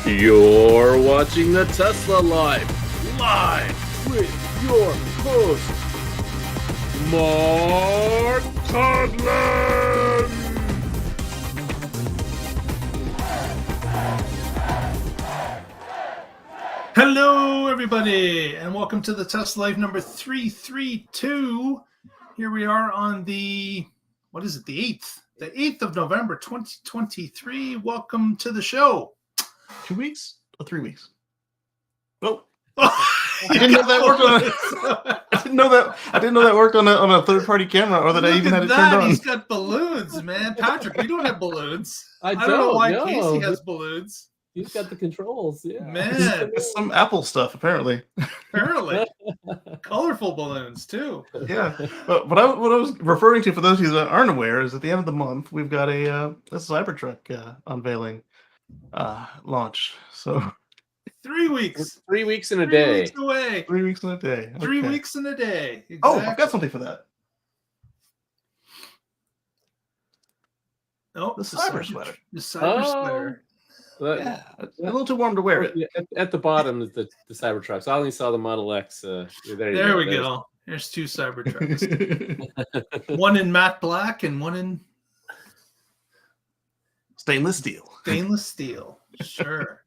You're watching the Tesla Live with your host, Mark Conlon. Hello, everybody, and welcome to the Tesla Live number 332. Here we are on the 8th? The 8th of November, 2023. Welcome to the show. 2 weeks or 3 weeks? Oh, I didn't know that worked on. I didn't know that worked on a third-party camera, or that I even had it turned on. He's got balloons, man. Patrick, we don't have balloons. I don't know why Casey has balloons. He's got the controls, yeah. Man, It's some Apple stuff, apparently. Colorful balloons too. Yeah, but what I was referring to, for those of you that aren't aware, is at the end of the month we've got a CyberTruck unveiling launch. So 3 weeks. 3 weeks in a day. 3 weeks away. 3 weeks in a day. Okay. 3 weeks in a day. Exactly. Oh, I've got something for that. Oh, The cyber sweater. The cyber sweater. Yeah, it's a little too warm to wear it. At the bottom is the CyberTrucks. I only saw the Model X. There we go. There's two CyberTrucks. One in matte black and one in stainless steel. Stainless steel. Sure.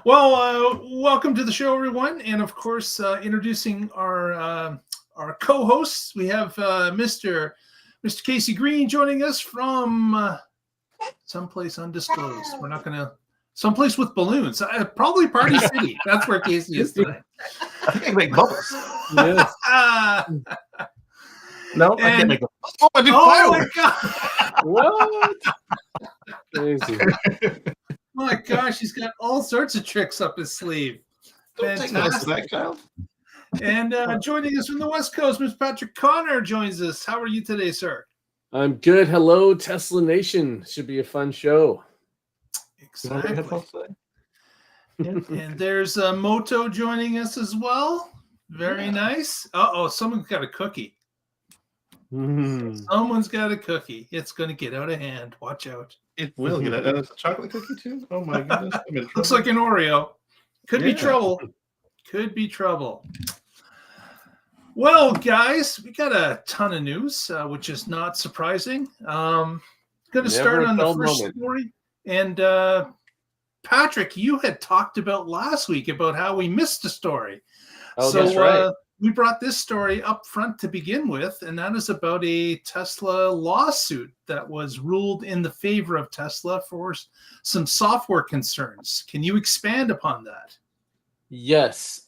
Well, welcome to the show, everyone, and of course, introducing our co-hosts. We have Mr. Casey Green joining us from someplace undisclosed. We're not gonna. Someplace with balloons. Probably Party City. That's where Casey is today. I think I can make bubbles. Yes. No, I can't make bubbles. Oh, I do fireworks. My God! What? Crazy. My gosh, he's got all sorts of tricks up his sleeve. Fantastic. And joining us from the West Coast, Mr. Patrick Connor joins us. How are you today, sir? I'm good. Hello, Tesla Nation. Should be a fun show. Exactly. And there's Moto joining us as well. Very nice. Someone's got a cookie. Someone's got a cookie. It's going to get out of hand. Watch out. It will get out. And it's a chocolate cookie too? Oh my goodness. Looks like an Oreo. Could be trouble. Could be trouble. Well, guys, we got a ton of news, which is not surprising. Going to start on the first story. And Patrick, you had talked about last week about how we missed a story. That's right. We brought this story up front to begin with, and that is about a Tesla lawsuit that was ruled in the favor of Tesla for some software concerns. Can you expand upon that? Yes.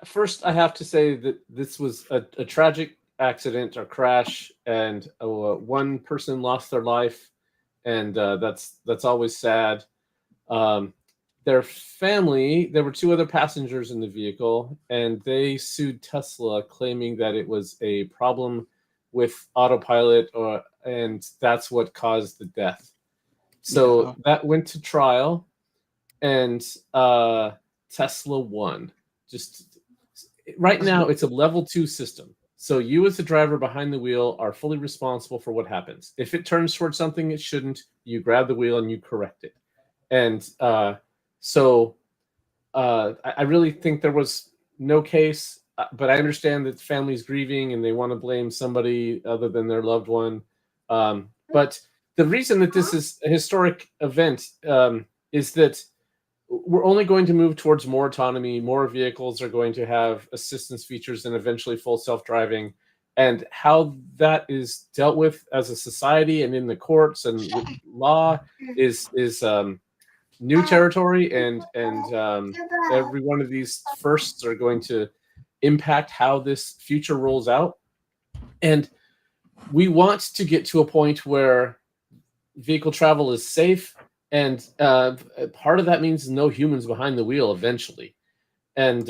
First, I have to say that this was a tragic accident or crash, and one person lost their life, and that's always sad. Their family, there were two other passengers in the vehicle, and they sued Tesla, claiming that it was a problem with autopilot, and that's what caused the death. So that went to trial, and Tesla won. Just right now, it's a level 2 system. So you, as the driver behind the wheel, are fully responsible for what happens. If it turns towards something it shouldn't, you grab the wheel and you correct it. And I really think there was no case, but I understand that the family's grieving and they want to blame somebody other than their loved one. But the reason that this is a historic event is that we're only going to move towards more autonomy. More vehicles are going to have assistance features and eventually full self-driving. And how that is dealt with as a society and in the courts and with law is new territory. And every one of these firsts are going to impact how this future rolls out. And we want to get to a point where vehicle travel is safe. And part of that means no humans behind the wheel eventually. And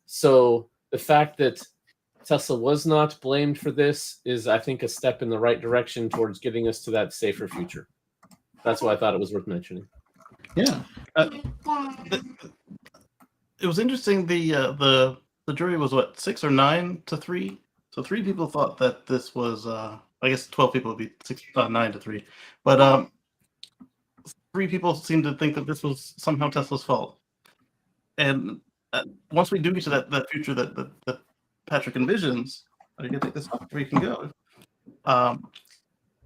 so the fact that Tesla was not blamed for this is, I think, a step in the right direction towards getting us to that safer future. That's why I thought it was worth mentioning. Yeah. It was interesting. The jury was what, 6 or 9 to 3? So 3 people thought that this was I guess 12 people would be 9 to 3. But three people seem to think that this was somehow Tesla's fault. And once we do get to that future that Patrick envisions, are you gonna take this off where you can go?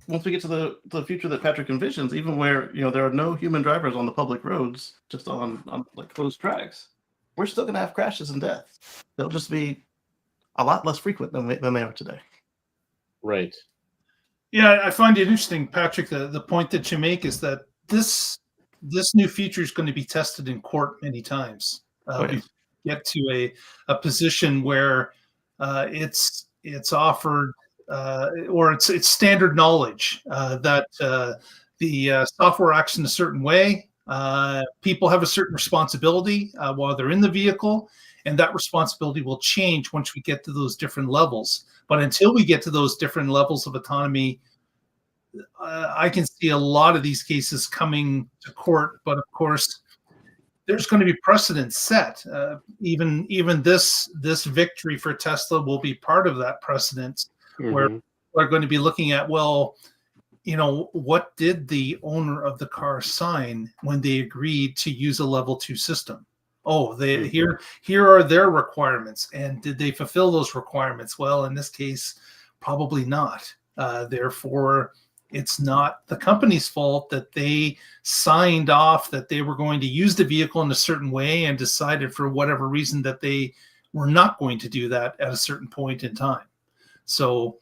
Once we get to the future that Patrick envisions, even where there are no human drivers on the public roads, just on like closed tracks, we're still gonna have crashes and deaths. They'll just be a lot less frequent than they are today. Right. Yeah, I find it interesting, Patrick. The point that you make is that this new feature is going to be tested in court many times. We get to a position where it's offered or it's standard knowledge that the software acts in a certain way. People have a certain responsibility while they're in the vehicle, and that responsibility will change once we get to those different levels. But until we get to those different levels of autonomy, I can see a lot of these cases coming to court. But of course, there's going to be precedents set. Even this victory for Tesla will be part of that precedent, where we're going to be looking at, well, what did the owner of the car sign when they agreed to use a level 2 system? Oh, here are their requirements, and did they fulfill those requirements? Well, in this case, probably not. Therefore, it's not the company's fault that they signed off that they were going to use the vehicle in a certain way and decided for whatever reason that they were not going to do that at a certain point in time. So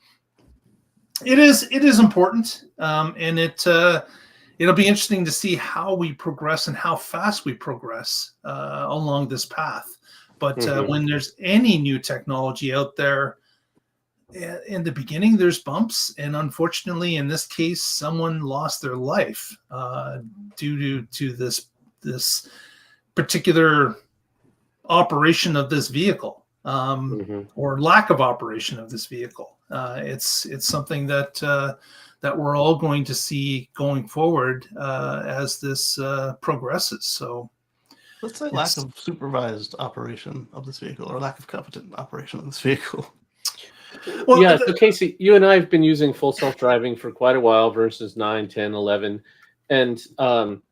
it is important, and it'll be interesting to see how we progress and how fast we progress along this path. But when there's any new technology out there, in the beginning, there's bumps. And unfortunately, in this case, someone lost their life due to this particular operation of this vehicle or lack of operation of this vehicle. It's something that we're all going to see going forward as this progresses. So let's say lack of supervised operation of this vehicle or lack of competent operation of this vehicle. Well, yeah, so Casey, you and I have been using full self-driving for quite a while versus 9, 10, 11. And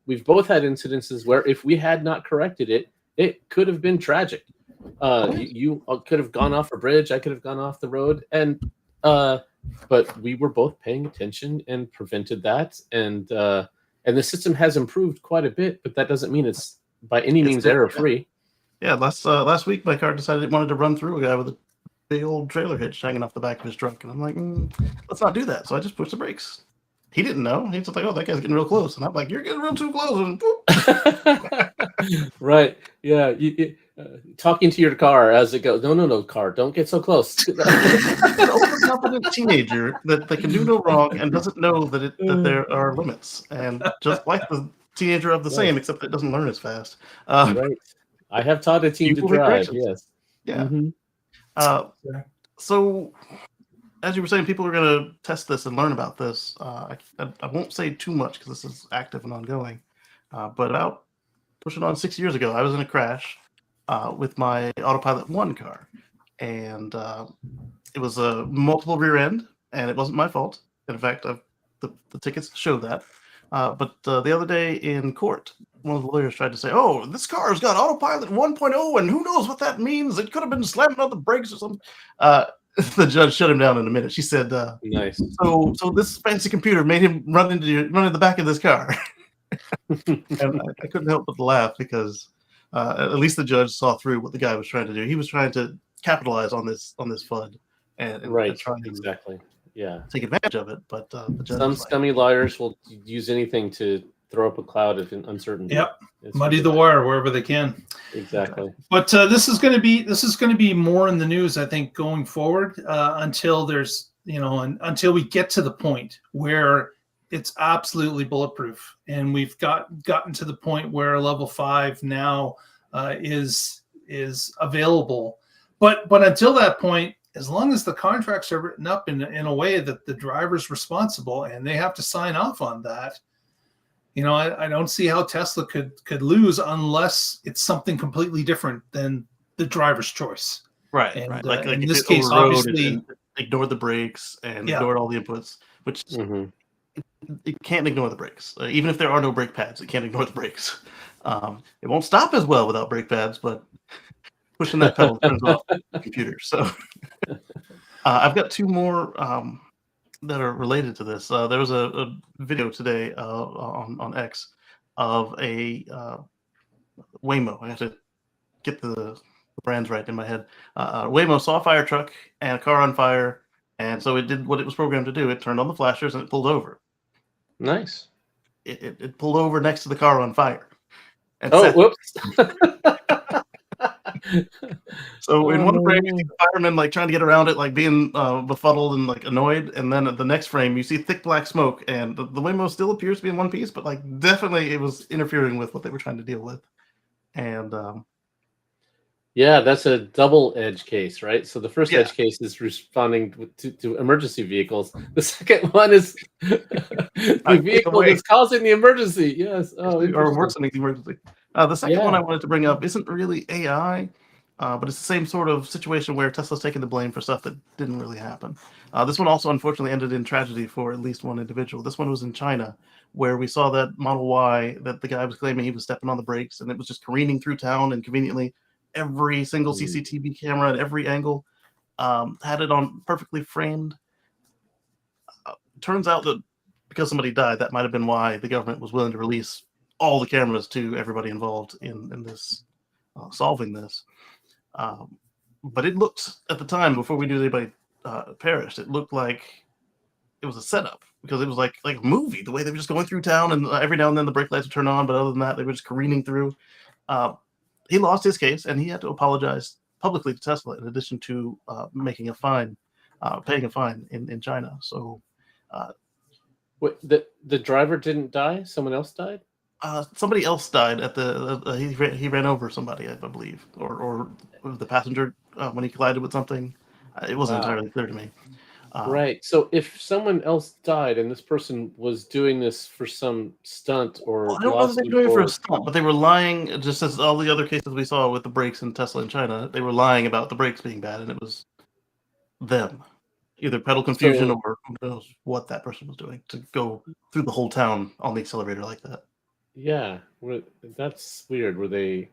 we've both had incidences where if we had not corrected it, it could have been tragic. You could have gone off a bridge. I could have gone off the road. But we were both paying attention and prevented that. And the system has improved quite a bit, but that doesn't mean it's by any means error-free. Yeah, last week my car decided it wanted to run through a guy with a big old trailer hitch hanging off the back of his truck. And I'm like, let's not do that. So I just pushed the brakes. He didn't know. He's just like, oh, that guy's getting real close. And I'm like, you're getting real too close. And right. Yeah. Talking to your car as it goes. No, car. Don't get so close. An overconfident teenager that can do no wrong and doesn't know that there are limits. And just like the teenager of the same, except it doesn't learn as fast. Right. I have taught a teen to drive. Yes. Yeah. So, as you were saying, people are going to test this and learn about this. I won't say too much because this is active and ongoing. But about pushing on 6 years ago, I was in a crash with my Autopilot 1 car. And it was a multiple rear end, and it wasn't my fault. In fact, the tickets show that. But the other day in court, one of the lawyers tried to say, oh, this car's got Autopilot 1.0, and who knows what that means? It could have been slamming on the brakes or something. The judge shut him down in a minute. She said, nice. So this fancy computer made him run into the back of this car. And I couldn't help but laugh because at least the judge saw through what the guy was trying to do. He was trying to capitalize on this FUD and trying to exactly. Yeah, take advantage of it. But the judge some scummy liars will use anything to throw up a cloud of uncertainty. Yep, muddy the wire wherever they can. Exactly. But this is going to be more in the news, I think, going forward until there's until we get to the point where it's absolutely bulletproof, and we've gotten to the point where level 5 now is available. But until that point, as long as the contracts are written up in a way that the driver's responsible and they have to sign off on that, I don't see how Tesla could lose unless it's something completely different than the driver's choice. Right. And, right. Like in if this it case, overrode obviously, and ignored the brakes and ignored all the inputs, which it can't ignore the brakes. Even if there are no brake pads, it can't ignore the brakes. It won't stop as well without brake pads, but pushing that pedal turns off the computer. So I've got two more that are related to this. There was a video today on X of a Waymo. I have to get the brands right in my head. Waymo saw a fire truck and a car on fire, and so it did what it was programmed to do. It turned on the flashers and it pulled over. Nice. It pulled over next to the car on fire. And Oh, whoops. So in one frame, you see the fireman like trying to get around it, like being befuddled and like annoyed, and then at the next frame, you see thick black smoke, and the Waymo still appears to be in one piece, but like definitely it was interfering with what they were trying to deal with. And yeah, that's a double edge case, right? So the first edge case is responding to emergency vehicles. The second one is the vehicle that's causing the emergency. Yes. Oh, or worsening the emergency. The second one I wanted to bring up isn't really AI, but it's the same sort of situation where Tesla's taking the blame for stuff that didn't really happen. This one also unfortunately ended in tragedy for at least one individual. This one was in China, where we saw that Model Y that the guy was claiming he was stepping on the brakes, and it was just careening through town, and conveniently every single CCTV camera at every angle had it on perfectly framed. Turns out that because somebody died, that might have been why the government was willing to release all the cameras to everybody involved in this solving this. But it looked, at the time, before we knew anybody perished, it looked like it was a setup, because it was like a movie, the way they were just going through town, and every now and then the brake lights would turn on, but other than that, they were just careening through. He lost his case, and he had to apologize publicly to Tesla, in addition to making a fine, paying a fine in China. So, wait, the driver didn't die? Someone else died? Somebody else died at the. He ran over somebody, I believe, or the passenger when he collided with something. It wasn't entirely clear to me. Right. So if someone else died and this person was doing this for some stunt or I don't know if they were doing it for a stunt, but they were lying, just as all the other cases we saw with the brakes in Tesla in China. They were lying about the brakes being bad, and it was them, either pedal confusion or who knows what that person was doing to go through the whole town on the accelerator like that. Yeah, that's weird. Were they?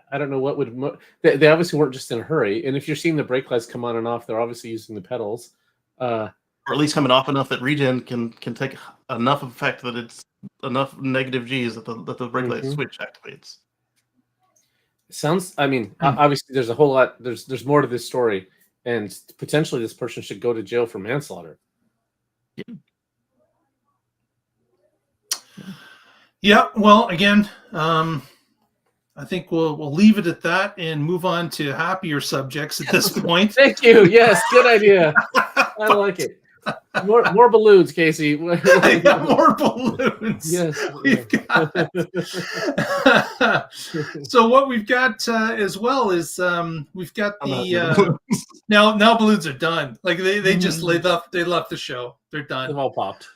I don't know what would. They obviously weren't just in a hurry. And if you're seeing the brake lights come on and off, they're obviously using the pedals. Or at least coming off enough that regen can take enough effect that it's enough negative G's that the brake light switch activates. Sounds. I mean, obviously, there's a whole lot. There's more to this story, and potentially this person should go to jail for manslaughter. Yeah. Well, again, I think we'll leave it at that and move on to happier subjects at this point. Thank you. Yes, good idea. I like it. More balloons, Casey. Yeah, more balloons. Yes, we've got. So what we've got as well is we've got the now balloons are done. Like they just left the show. They're done. They've all popped.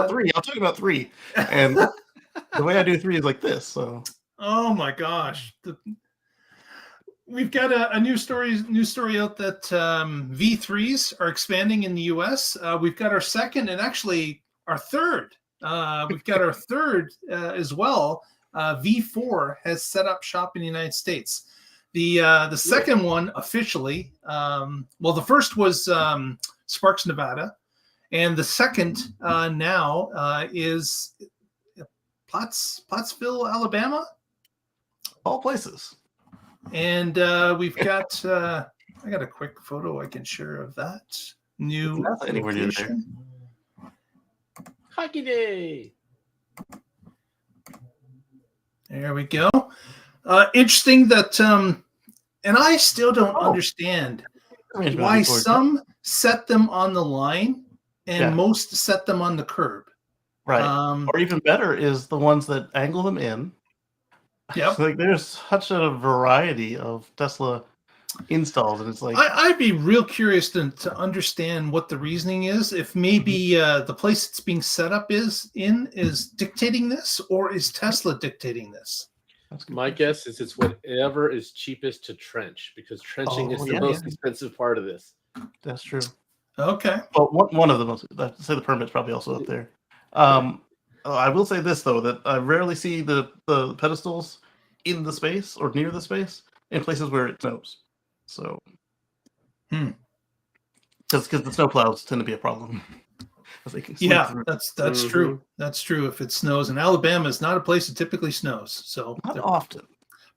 Three. I'll talk about three, and the way I do three is like this. So. Oh my gosh. We've got a new story out that V3s are expanding in the US. We've got our second and actually our third. We've got our third as well. V4 has set up shop in the United States. The second one officially, the first was Sparks, Nevada, and the second now is Plattsville, Alabama. All places. And we've got I got a quick photo I can share of that new location. Hockey day. There we go. Interesting that and I still don't understand why some set them on the line and most set them on the curb. Right. Or even better is the ones that angle them in. Yep. Like there's such a variety of Tesla installs, and it's like I'd be real curious to understand what the reasoning is. If maybe the place it's being set up is dictating this, or is Tesla dictating this? My guess is it's whatever is cheapest to trench, because trenching is the most expensive part of this. That's true. Okay. Well, one of them. I'd say the permit's probably also up there. I will say this though, that I rarely see the pedestals in the space or near the space in places where it snows. So, because the snowplows tend to be a problem. They can sleep through. That's true. That's true. If it snows, and Alabama is not a place that typically snows, so Not often.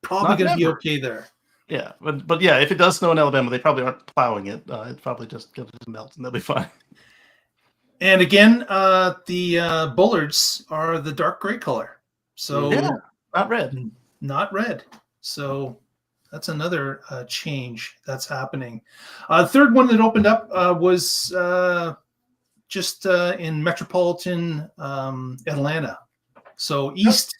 probably going to be never. okay there. Yeah, but yeah, if it does snow in Alabama, they probably aren't plowing it. It's probably just going to melt, and they'll be fine. And again, the bullards are the dark gray color, so not red. Not red. So that's another change that's happening. The third one that opened up was just in metropolitan Atlanta. So East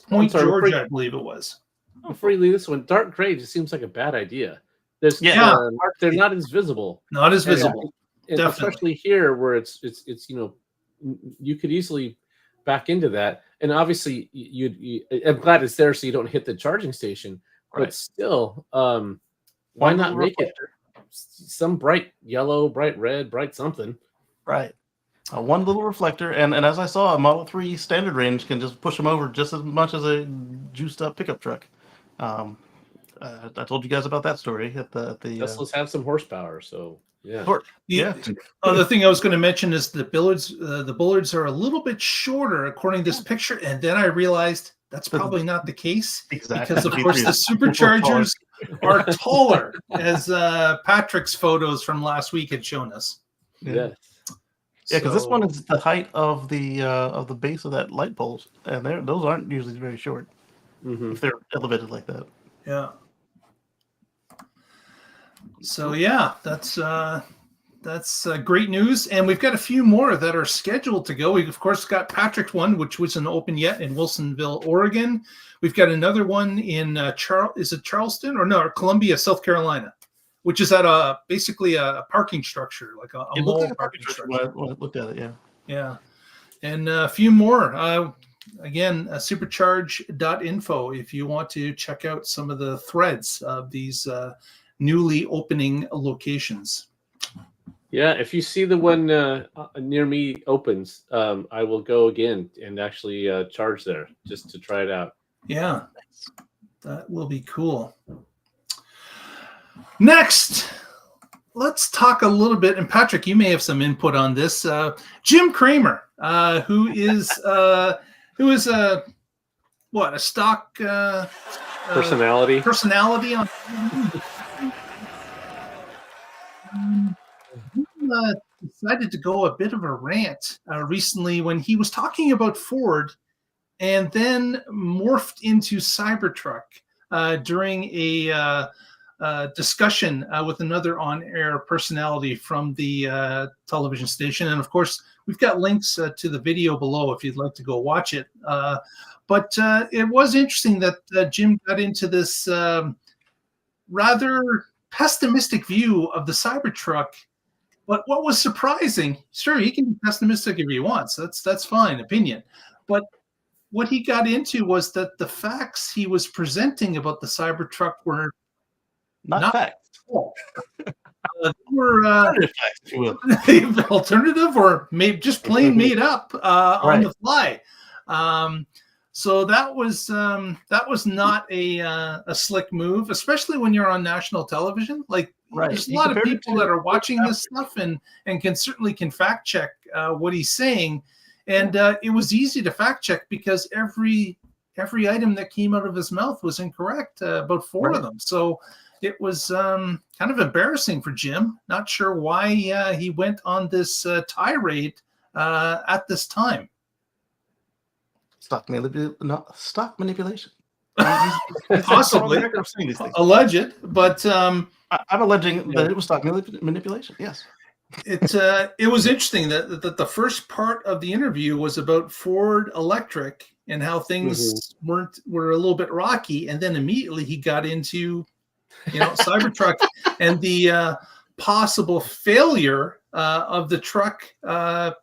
Point, Georgia, I believe it was. Before you leave this one, dark gray just seems like a bad idea. They're not as visible. Not as visible. And especially here where it's you could easily back into that. And obviously I'm glad it's there so you don't hit the charging station. Right. But still, why not make it some bright yellow, bright red, bright something? Right. One little reflector, and as I saw, a Model 3 standard range can just push them over just as much as a juiced up pickup truck. I told you guys about that story at the Teslas have some horsepower, so yeah. The other thing I was going to mention is the bullards are a little bit shorter according to this picture, and then I realized that's probably not the case because of course the Superchargers are taller, as Patrick's photos from last week had shown us. Yeah. Yeah, because this one is the height of the base of that light poles, and those aren't usually very short if they're elevated like that. Yeah. So yeah, that's great news, and we've got a few more that are scheduled to go. We've of course got Patrick's one, which wasn't open yet in Wilsonville, Oregon. We've got another one in Charleston or Columbia, South Carolina, which is at basically a parking structure, like a mall like parking structure. When I looked at it, yeah. Yeah. And a few more. Again, supercharge.info if you want to check out some of the threads of these newly opening locations. Yeah, if you see the one near me opens, I will go again and actually charge there just to try it out. Yeah, that will be cool. Next, let's talk a little bit, and Patrick, you may have some input on this. Jim Cramer, who is a stock personality on. Decided to go a bit of a rant recently when he was talking about Ford, and then morphed into CyberTruck during a discussion with another on-air personality from the television station. And of course, we've got links to the video below if you'd like to go watch it. But it was interesting that Jim got into this rather pessimistic view of the Cybertruck. But what was surprising, sure, he can be pessimistic if he wants. That's fine, opinion. But what he got into was that the facts he was presenting about the Cybertruck were not facts. They were alternative or maybe just plain made up on the fly. So that was not a slick move, especially when you're on national television. Like, there's a lot of people that are watching this stuff and can fact check what he's saying, and it was easy to fact check because every item that came out of his mouth was incorrect, about four of them. So it was kind of embarrassing for Jim. Not sure why he went on this tirade at this time. Stock manipulation. Possibly alleged, but I'm alleging that it was stock manipulation. Yes. It was interesting that the first part of the interview was about Ford Electric and how things were a little bit rocky, and then immediately he got into Cybertruck and the possible failure of the truck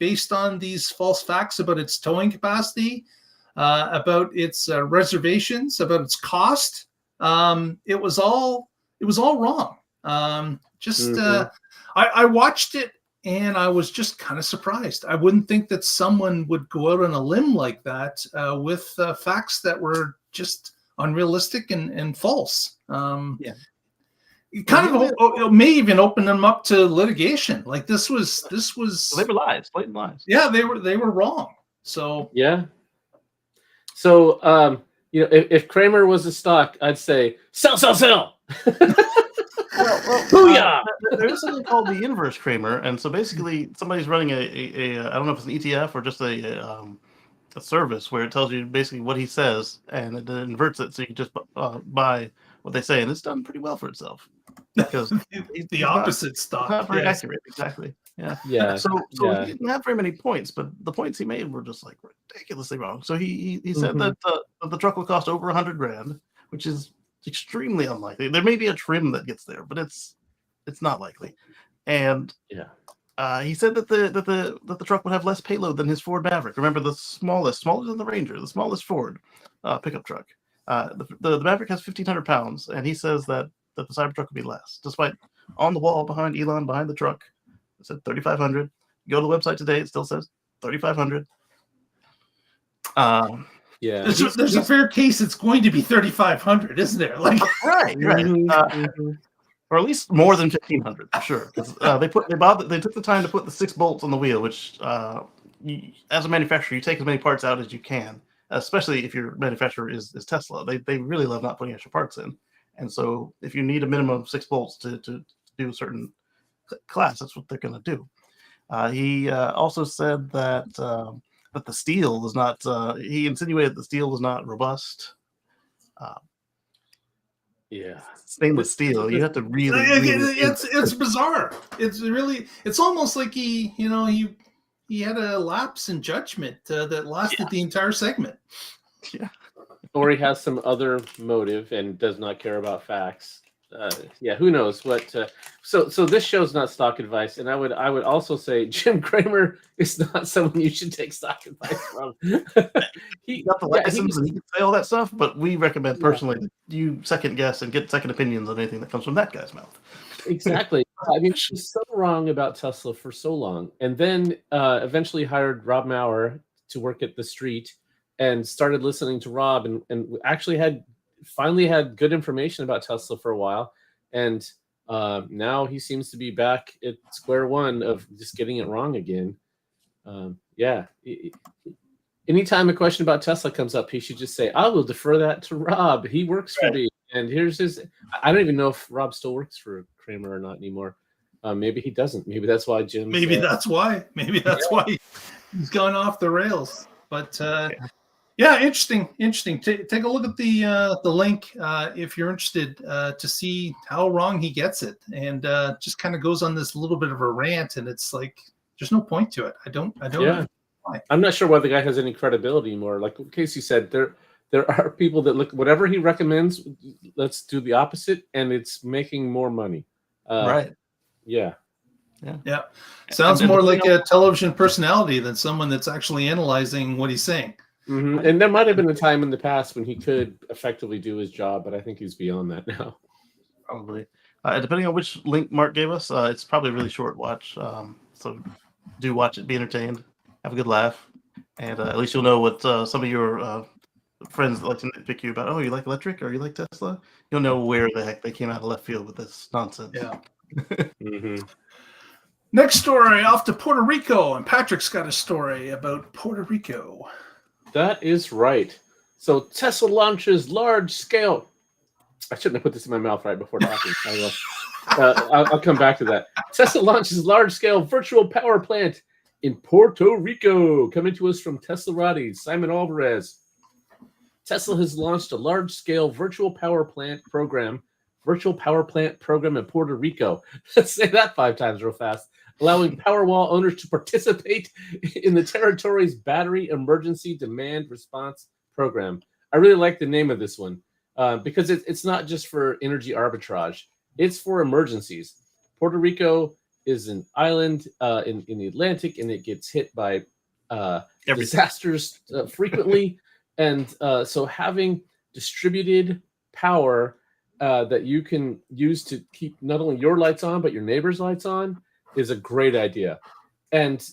based on these false facts about its towing capacity, about its reservations, about its cost. It was all wrong. Just I watched it and I was just kind of surprised. I wouldn't think that someone would go out on a limb like that with facts that were just unrealistic and false. Yeah. It kind of it may even open them up to litigation. Like this was They were lies, blatant lies. Yeah, they were wrong. So yeah. So you know, if Cramer was a stock, I'd say sell, sell, sell. Booyah! There is something called the inverse Cramer, and so basically somebody's running a I don't know if it's an ETF or just a service where it tells you basically what he says, and it inverts it so you can just buy what they say, and it's done pretty well for itself because the opposite stock. Not very accurate, exactly. Yeah, yeah. So he didn't have very many points, but the points he made were just like ridiculously wrong. So he said that the truck will cost over $100,000, which is extremely unlikely. There may be a trim that gets there, but it's not likely. And he said that the truck would have less payload than his Ford Maverick. Remember, the smaller than the Ranger, the smallest Ford pickup truck. The Maverick has 1,500 pounds, and he says that the CyberTruck would be less, despite on the wall behind Elon, behind the truck, it said 3,500. Go to the website today, it still says 3,500. Yeah, there's a fair case it's going to be 3,500, isn't there? Like right. Or at least more than 1,500 for sure. They took the time to put the 6 bolts on the wheel, which as a manufacturer, you take as many parts out as you can, especially if your manufacturer is Tesla. They really love not putting extra parts in, and so if you need a minimum of 6 bolts to do a certain class, that's what they're going to do. He also said that the steel was not. He insinuated the steel was not robust. Stainless steel. You have to really. It's bizarre. It's almost like he had a lapse in judgment that lasted the entire segment. Yeah. Or he has some other motive and does not care about facts. Who knows what? So this show's not stock advice, and I would also say Jim Cramer is not someone you should take stock advice from. He got the license and he can say all that stuff, but we recommend personally that you second guess and get second opinions on anything that comes from that guy's mouth. Exactly. I mean, she's so wrong about Tesla for so long, and then eventually hired Rob Maurer to work at the Street and started listening to Rob, and actually finally had good information about Tesla for a while, and now he seems to be back at square one of just getting it wrong again. Anytime a question about Tesla comes up, he should just say, I will defer that to Rob. He works for me. And here's his. I don't even know if Rob still works for Cramer or not anymore. Maybe he doesn't. Maybe that's why Jim. Maybe that's why he's gone off the rails. But interesting. Take a look at the link if you're interested to see how wrong he gets it, and just kind of goes on this little bit of a rant, and it's like there's no point to it. I don't know why. I'm not sure why the guy has any credibility anymore. Like Casey said, there are people that look whatever he recommends, let's do the opposite, and it's making more money. Right. Yeah. Sounds more like a television personality than someone that's actually analyzing what he's saying. Mm-hmm. And there might have been a time in the past when he could effectively do his job, but I think he's beyond that now. Probably. Depending on which link Mark gave us, it's probably a really short watch. So do watch it, be entertained, have a good laugh, and at least you'll know what some of your friends that like to nitpick you about. Oh, you like electric or you like Tesla? You'll know where the heck they came out of left field with this nonsense. Yeah. Mm-hmm. Next story, off to Puerto Rico, and Patrick's got a story about Puerto Rico. That is right. So Tesla launches large-scale. I shouldn't have put this in my mouth right before talking. I'll come back to that. Tesla launches large-scale virtual power plant in Puerto Rico. Coming to us from Teslarati, Simon Alvarez. Tesla has launched a large-scale virtual power plant program in Puerto Rico. Let's say that 5 times real fast. Allowing Powerwall owners to participate in the territory's battery emergency demand response program. I really like the name of this one because it's not just for energy arbitrage. It's for emergencies. Puerto Rico is an island in the Atlantic, and it gets hit by disasters frequently. And so having distributed power that you can use to keep not only your lights on but your neighbors' lights on is a great idea. And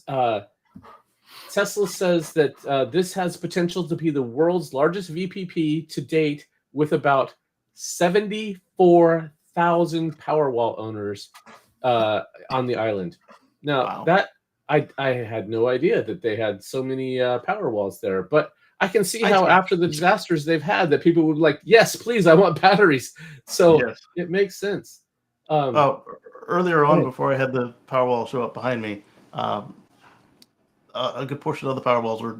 Tesla says that this has potential to be the world's largest VPP to date, with about 74,000 Powerwall owners on the island. Now, Wow. that I had no idea that they had so many Powerwalls there, but I can see how after the disasters they've had that people would like, yes, please, I want batteries. So Yes. it makes sense. Earlier on, Right. before I had the Powerwall show up behind me, a good portion of the Powerwalls were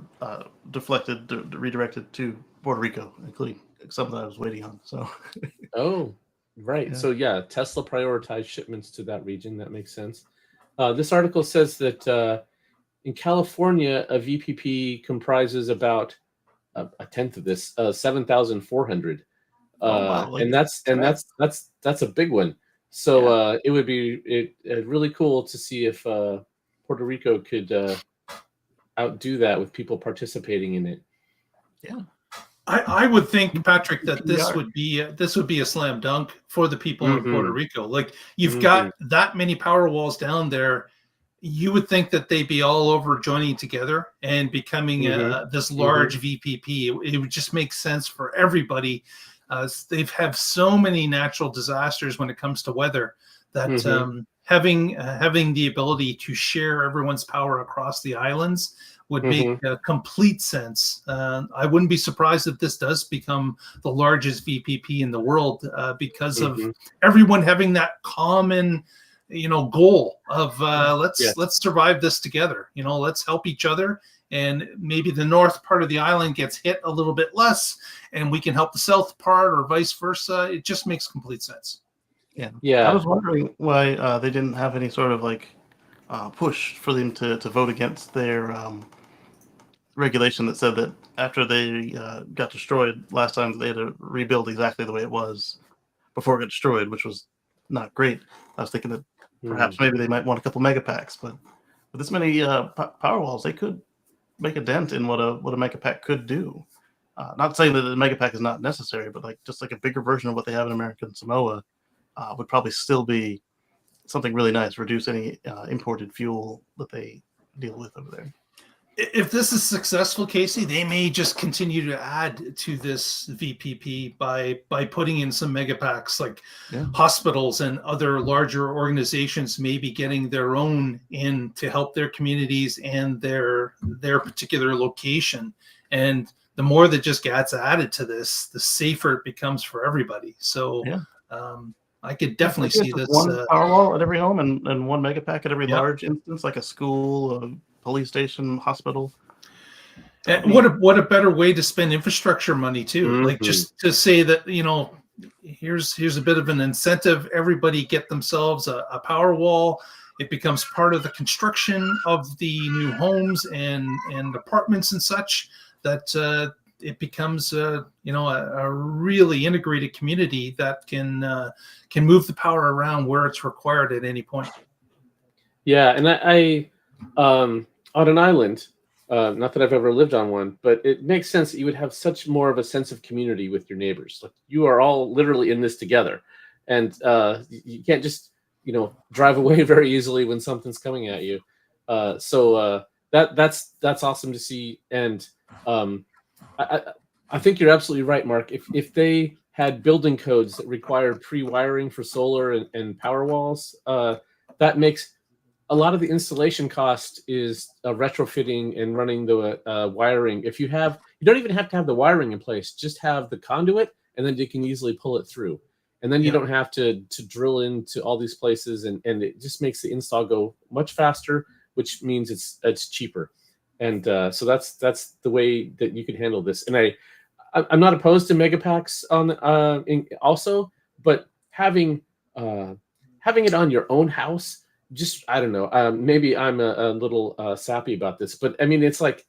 deflected, redirected to Puerto Rico, including some that I was waiting on. So, Oh, right. Yeah. So yeah, Tesla prioritized shipments to that region. That makes sense. This article says that in California, a VPP comprises about a tenth of this, 7,400, wow, like, and that's a big one. So it would be really cool to see if Puerto Rico could outdo that with people participating in it. yeah, I would think, Patrick, that this are. would be a slam dunk for the people in Puerto Mhm. Rico. Like, you've got that many Powerwalls down there. You would think that they'd be all over joining together and becoming this large VPP. It would just make sense for everybody. They've had so many natural disasters when it comes to weather that having the ability to share everyone's power across the islands would make complete sense. I wouldn't be surprised if this does become the largest VPP in the world because of everyone having that common, goal of let's survive this together. Let's help each other. And maybe the north part of the island gets hit a little bit less, and we can help the south part, or vice versa. It just makes complete sense. Yeah. I was wondering why they didn't have any sort of push for them to vote against their regulation that said that after they got destroyed last time, they had to rebuild exactly the way it was before it got destroyed, which was not great. I was thinking that perhaps maybe they might want a couple megapacks, but with this many Powerwalls, they could make a dent in what a megapack could do. Not saying that a megapack is not necessary, but just a bigger version of what they have in American Samoa would probably still be something really nice. Reduce any imported fuel that they deal with over there. If this is successful, Casey, they may just continue to add to this VPP by putting in some megapacks, hospitals and other larger organizations may be getting their own in to help their communities and their particular location. And the more that just gets added to this, the safer it becomes for everybody. So I could definitely see this. One Powerwall at every home and one megapack at every large instance, like a school, a police station, hospital. And what a better way to spend infrastructure money too. Just to say that, here's a bit of an incentive. Everybody get themselves a Powerwall. It becomes part of the construction of the new homes and apartments and such, that it becomes a really integrated community that can move the power around where it's required at any point. Yeah, and I on an island, not that I've ever lived on one, but it makes sense that you would have such more of a sense of community with your neighbors. Like, you are all literally in this together, and you can't just drive away very easily when something's coming at you. So that's awesome to see. And I think you're absolutely right, Mark. If they had building codes that required pre-wiring for solar and power walls, that makes a lot of the installation cost is retrofitting and running the wiring. If you don't even have to have the wiring in place, just have the conduit, and then you can easily pull it through. And then you don't have to drill into all these places, and it just makes the install go much faster, which means it's cheaper. And so that's the way that you can handle this. And I'm not opposed to megapacks also, but having it on your own house, just, I don't know, maybe I'm a little sappy about this, but I mean, it's like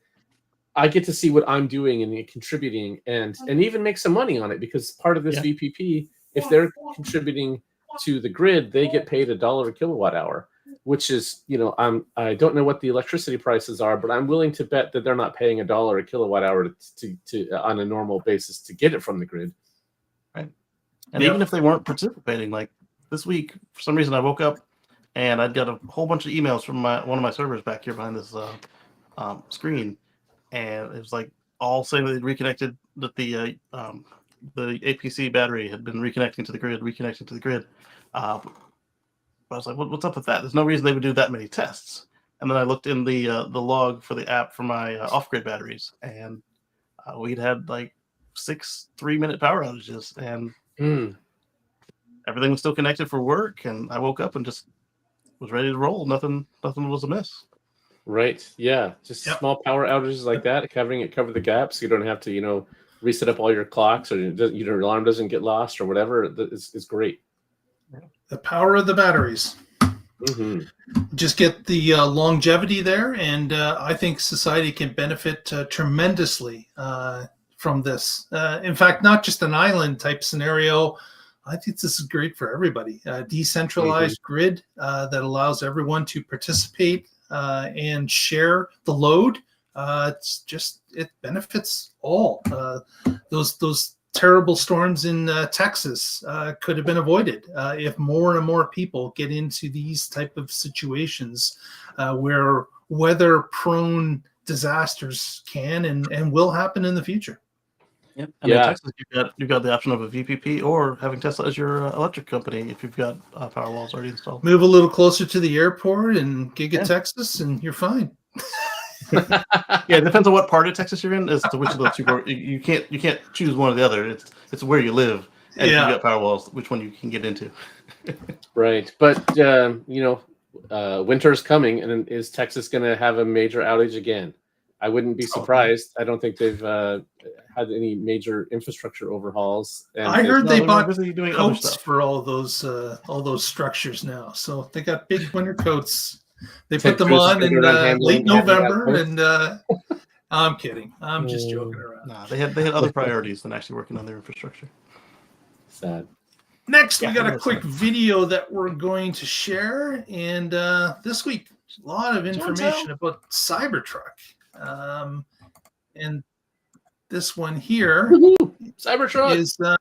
I get to see what I'm doing and contributing and even make some money on it, because part of this VPP, if they're contributing to the grid, they get paid $1 a kilowatt hour, which is, I don't know what the electricity prices are, but I'm willing to bet that they're not paying $1 a kilowatt hour to on a normal basis to get it from the grid. Right. And even if they weren't participating, like this week, for some reason I woke up and I'd got a whole bunch of emails from one of my servers back here behind this screen, and it was like all saying that they'd reconnected, that the APC battery had been reconnecting to the grid. I was like, what's up with that? There's no reason they would do that many tests. And then I looked in the log for the app for my off-grid batteries, and we'd had like 6 3-minute power outages, and everything was still connected for work. And I woke up and just was ready to roll. Nothing was amiss. Right. Yeah. Just small power outages like that, cover the gaps. You don't have to, reset up all your clocks, or your alarm doesn't get lost or whatever. It's great. The power of the batteries. Just get the longevity there, and I think society can benefit tremendously from this. In fact, not just an island type scenario. I think this is great for everybody. Decentralized grid that allows everyone to participate and share the load. It benefits all. Those terrible storms in Texas could have been avoided if more and more people get into these type of situations where weather-prone disasters can and will happen in the future. Yep. And in Texas, you've got the option of a VPP or having Tesla as your electric company if you've got power walls already installed. Move a little closer to the airport and Giga Texas, and you're fine. Yeah, it depends on what part of Texas you're in as to which of those two. You can't choose one or the other. It's where you live, and if you've got power walls, which one you can get into. Right, but winter's coming, and is Texas going to have a major outage again? I wouldn't be surprised. I don't think they've had any major infrastructure overhauls. And I heard they bought coats for all those structures now, so they got big winter coats. They put them on in late November, and I'm kidding. I'm just joking around. Nah, they had other priorities than actually working on their infrastructure. Sad. Next, we got a quick video that we're going to share, and this week, a lot of information about CyberTruck. And this one here CyberTruck is a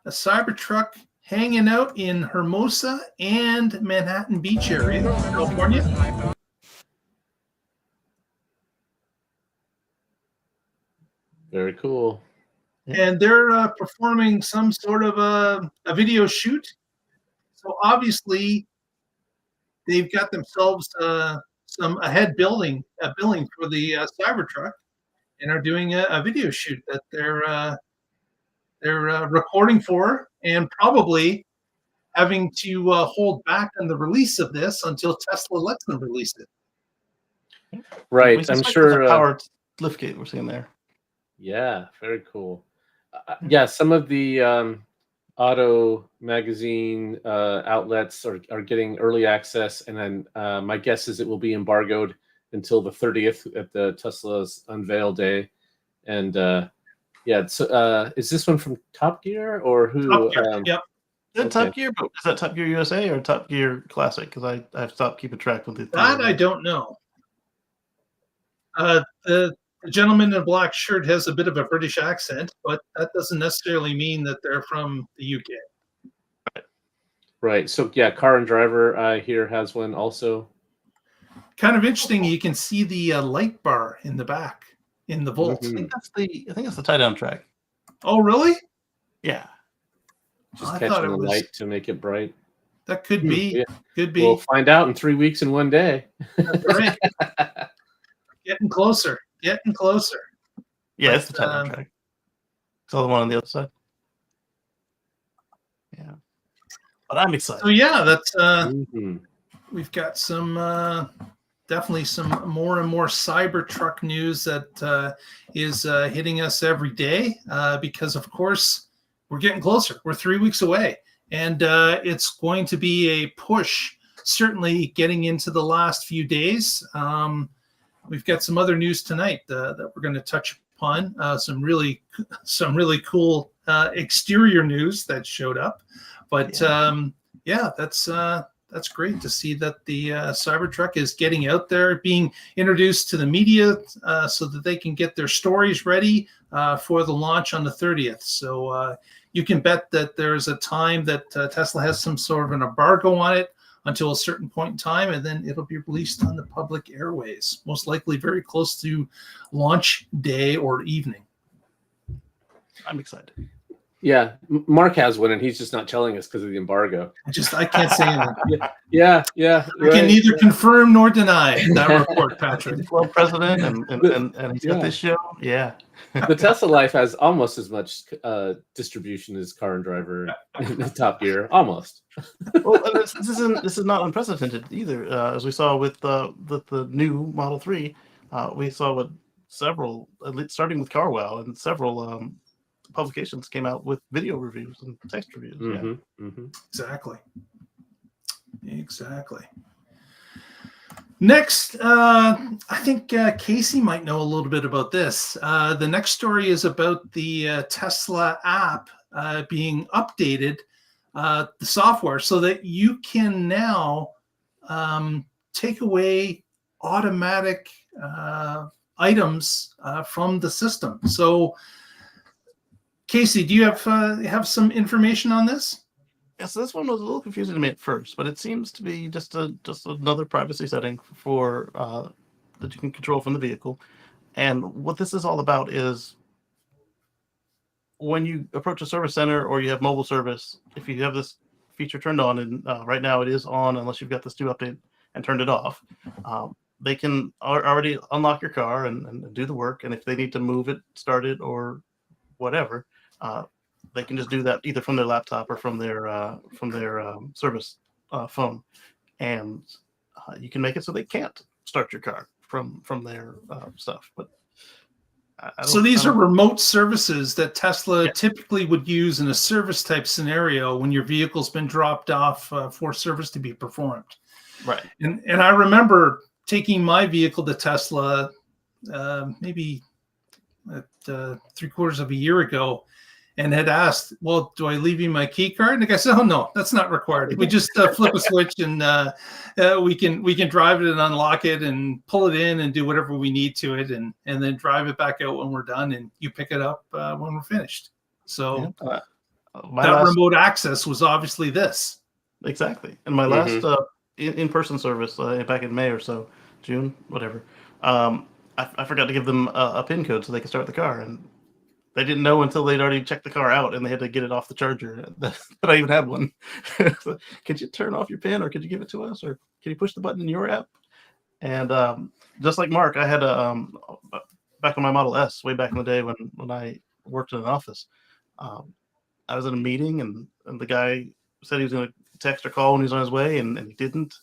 CyberTruck hanging out in Hermosa and Manhattan Beach area, California. Very cool. And they're performing some sort of a video shoot. So obviously, they've got themselves some billing for the CyberTruck, and are doing a video shoot that they're recording for, and probably having to hold back on the release of this until Tesla lets them release it. Right, I'm sure. Powered liftgate we're seeing there. Yeah, very cool. Yeah, some of the auto magazine outlets are getting early access, and then my guess is it will be embargoed until the 30th at the Tesla's unveil day. And so is this one from Top Gear or who? Top Gear, yep. Is that Top Gear? Is that Top Gear USA or Top Gear Classic? Because I've stopped keeping track with it. That I don't know. The gentleman in a black shirt has a bit of a British accent, but that doesn't necessarily mean that they're from the UK. Right. So yeah, Car and Driver here has one also. Kind of interesting. You can see the light bar in the back in the Volt. I think that's the tie down track. Oh, really? Yeah. Just catching the light to make it bright. That could be. Yeah. Could be. We'll find out in 3 weeks and 1 day. That's right. Getting closer. Getting closer. Yeah, it's the tie down track. It's all the one on the other side. Yeah. But I'm excited. So yeah, that's we've got some definitely some more and more CyberTruck news that is hitting us every day because of course we're getting closer. We're 3 weeks away, and it's going to be a push. Certainly getting into the last few days. We've got some other news tonight that we're going to touch upon. Some really cool exterior news that showed up. But that's great to see that the CyberTruck is getting out there, being introduced to the media so that they can get their stories ready for the launch on the 30th. So you can bet that there's a time that Tesla has some sort of an embargo on it until a certain point in time, and then it'll be released on the public airways, most likely very close to launch day or evening. I'm excited. Yeah, Mark has one, and he's just not telling us because of the embargo. I can't say anything. Yeah. I can neither confirm nor deny that report, Patrick. Club president, and he's got this show. Yeah. The Tesla Life has almost as much distribution as Car and Driver in the Top Gear, almost. Well, this is not unprecedented either. As we saw with the new Model 3, we saw what several, at least starting with CarWow, and several publications came out with video reviews and text reviews. Mm-hmm, mm-hmm. Exactly. Next, I think Casey might know a little bit about this. The next story is about the Tesla app being updated, the software, so that you can now take away automatic items from the system. So, Casey, do you have some information on this? Yeah, so this one was a little confusing to me at first, but it seems to be just another privacy setting for that you can control from the vehicle. And what this is all about is when you approach a service center or you have mobile service, if you have this feature turned on, and right now it is on unless you've got this new update and turned it off, they can already unlock your car and do the work. And if they need to move it, start it, or whatever, they can just do that either from their laptop or from their service phone, and you can make it so they can't start your car from their stuff. But so these are remote services that Tesla typically would use in a service type scenario when your vehicle's been dropped off for service to be performed. Right. And I remember taking my vehicle to Tesla maybe at 3/4 of a year ago, and had asked, well, do I leave you my key card? And the guy said, oh, no, that's not required. We just flip a switch, and we can drive it and unlock it and pull it in and do whatever we need to it, and then drive it back out when we're done, and you pick it up when we're finished. So remote access was obviously this. Exactly. And my last in-person service back in May or so, June, whatever, I forgot to give them a PIN code so they could start the car, and they didn't know until they'd already checked the car out and they had to get it off the charger that I even had one. So, could you turn off your PIN, or could you give it to us, or can you push the button in your app? And just like Mark, I had back on my Model S way back in the day when I worked in an office. I was in a meeting, and the guy said he was going to text or call when he was on his way, and he didn't.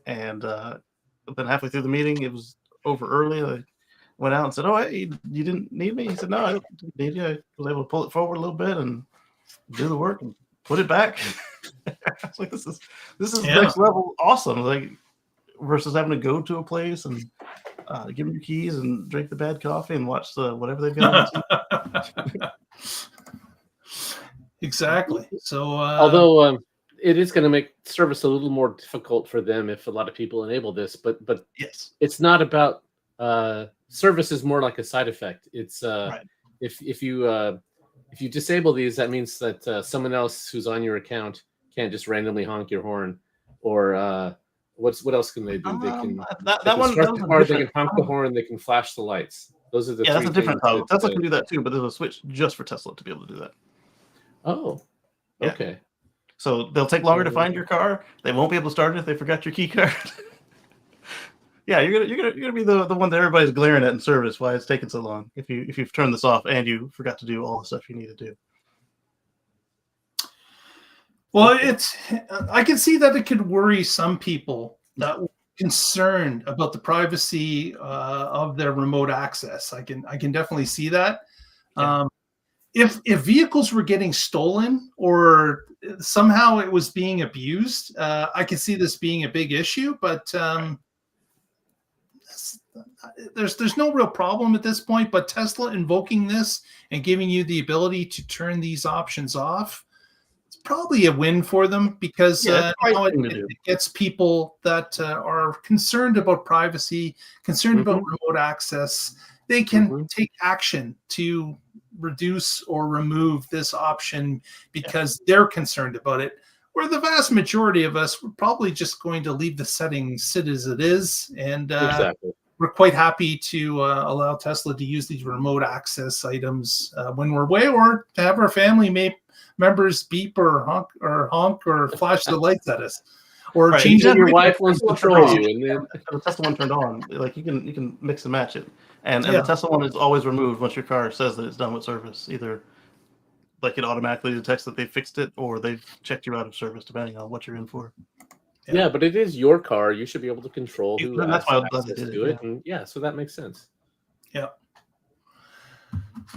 And then halfway through the meeting, it was over early. I went out and said, "Oh, hey, you didn't need me?" He said, "No, I didn't need you. I was able to pull it forward a little bit and do the work and put it back." I was like, "This is next level awesome!" Like versus having to go to a place and give them your keys and drink the bad coffee and watch the whatever they've got. Exactly. So, although it is going to make service a little more difficult for them if a lot of people enable this, but yes, it's not about. Service is more like a side effect. It's right. If you disable these, that means that someone else who's on your account can't just randomly honk your horn, or what else can they do? They can they can honk the horn, they can flash the lights. Those are the that's a different toggle. Tesla can do that too, but there's a switch just for Tesla to be able to do that. Oh, okay. Yeah. So they'll take longer to find your car. They won't be able to start it if they forgot your key card. Yeah, you're gonna be the one that everybody's glaring at in service. Why it's taking so long? If you've turned this off and you forgot to do all the stuff you need to do. Well, I can see that it could worry some people that were concerned about the privacy of their remote access. I can definitely see that. Yeah. If vehicles were getting stolen or somehow it was being abused, I could see this being a big issue. But there's no real problem at this point. But Tesla invoking this and giving you the ability to turn these options off, it's probably a win for them, because it gets people that are concerned about privacy, concerned about remote access. They can take action to reduce or remove this option because they're concerned about it. Where the vast majority of us, we're probably just going to leave the settings sit as it is, and Exactly. we're quite happy to allow Tesla to use these remote access items when we're away, or to have our family members beep or honk or flash the lights at us, or Right, change and Your wife wants to control you, and then the Tesla one turned on. Like you can mix and match it, and the Tesla one is always removed once your car says that it's done with service. Either like it automatically detects that they fixed it, or they've checked you out of service, depending on what you're in for. yeah, but it is your car. You should be able to control who That's has why I'm glad access they did to it, it, and so that makes sense. Yeah.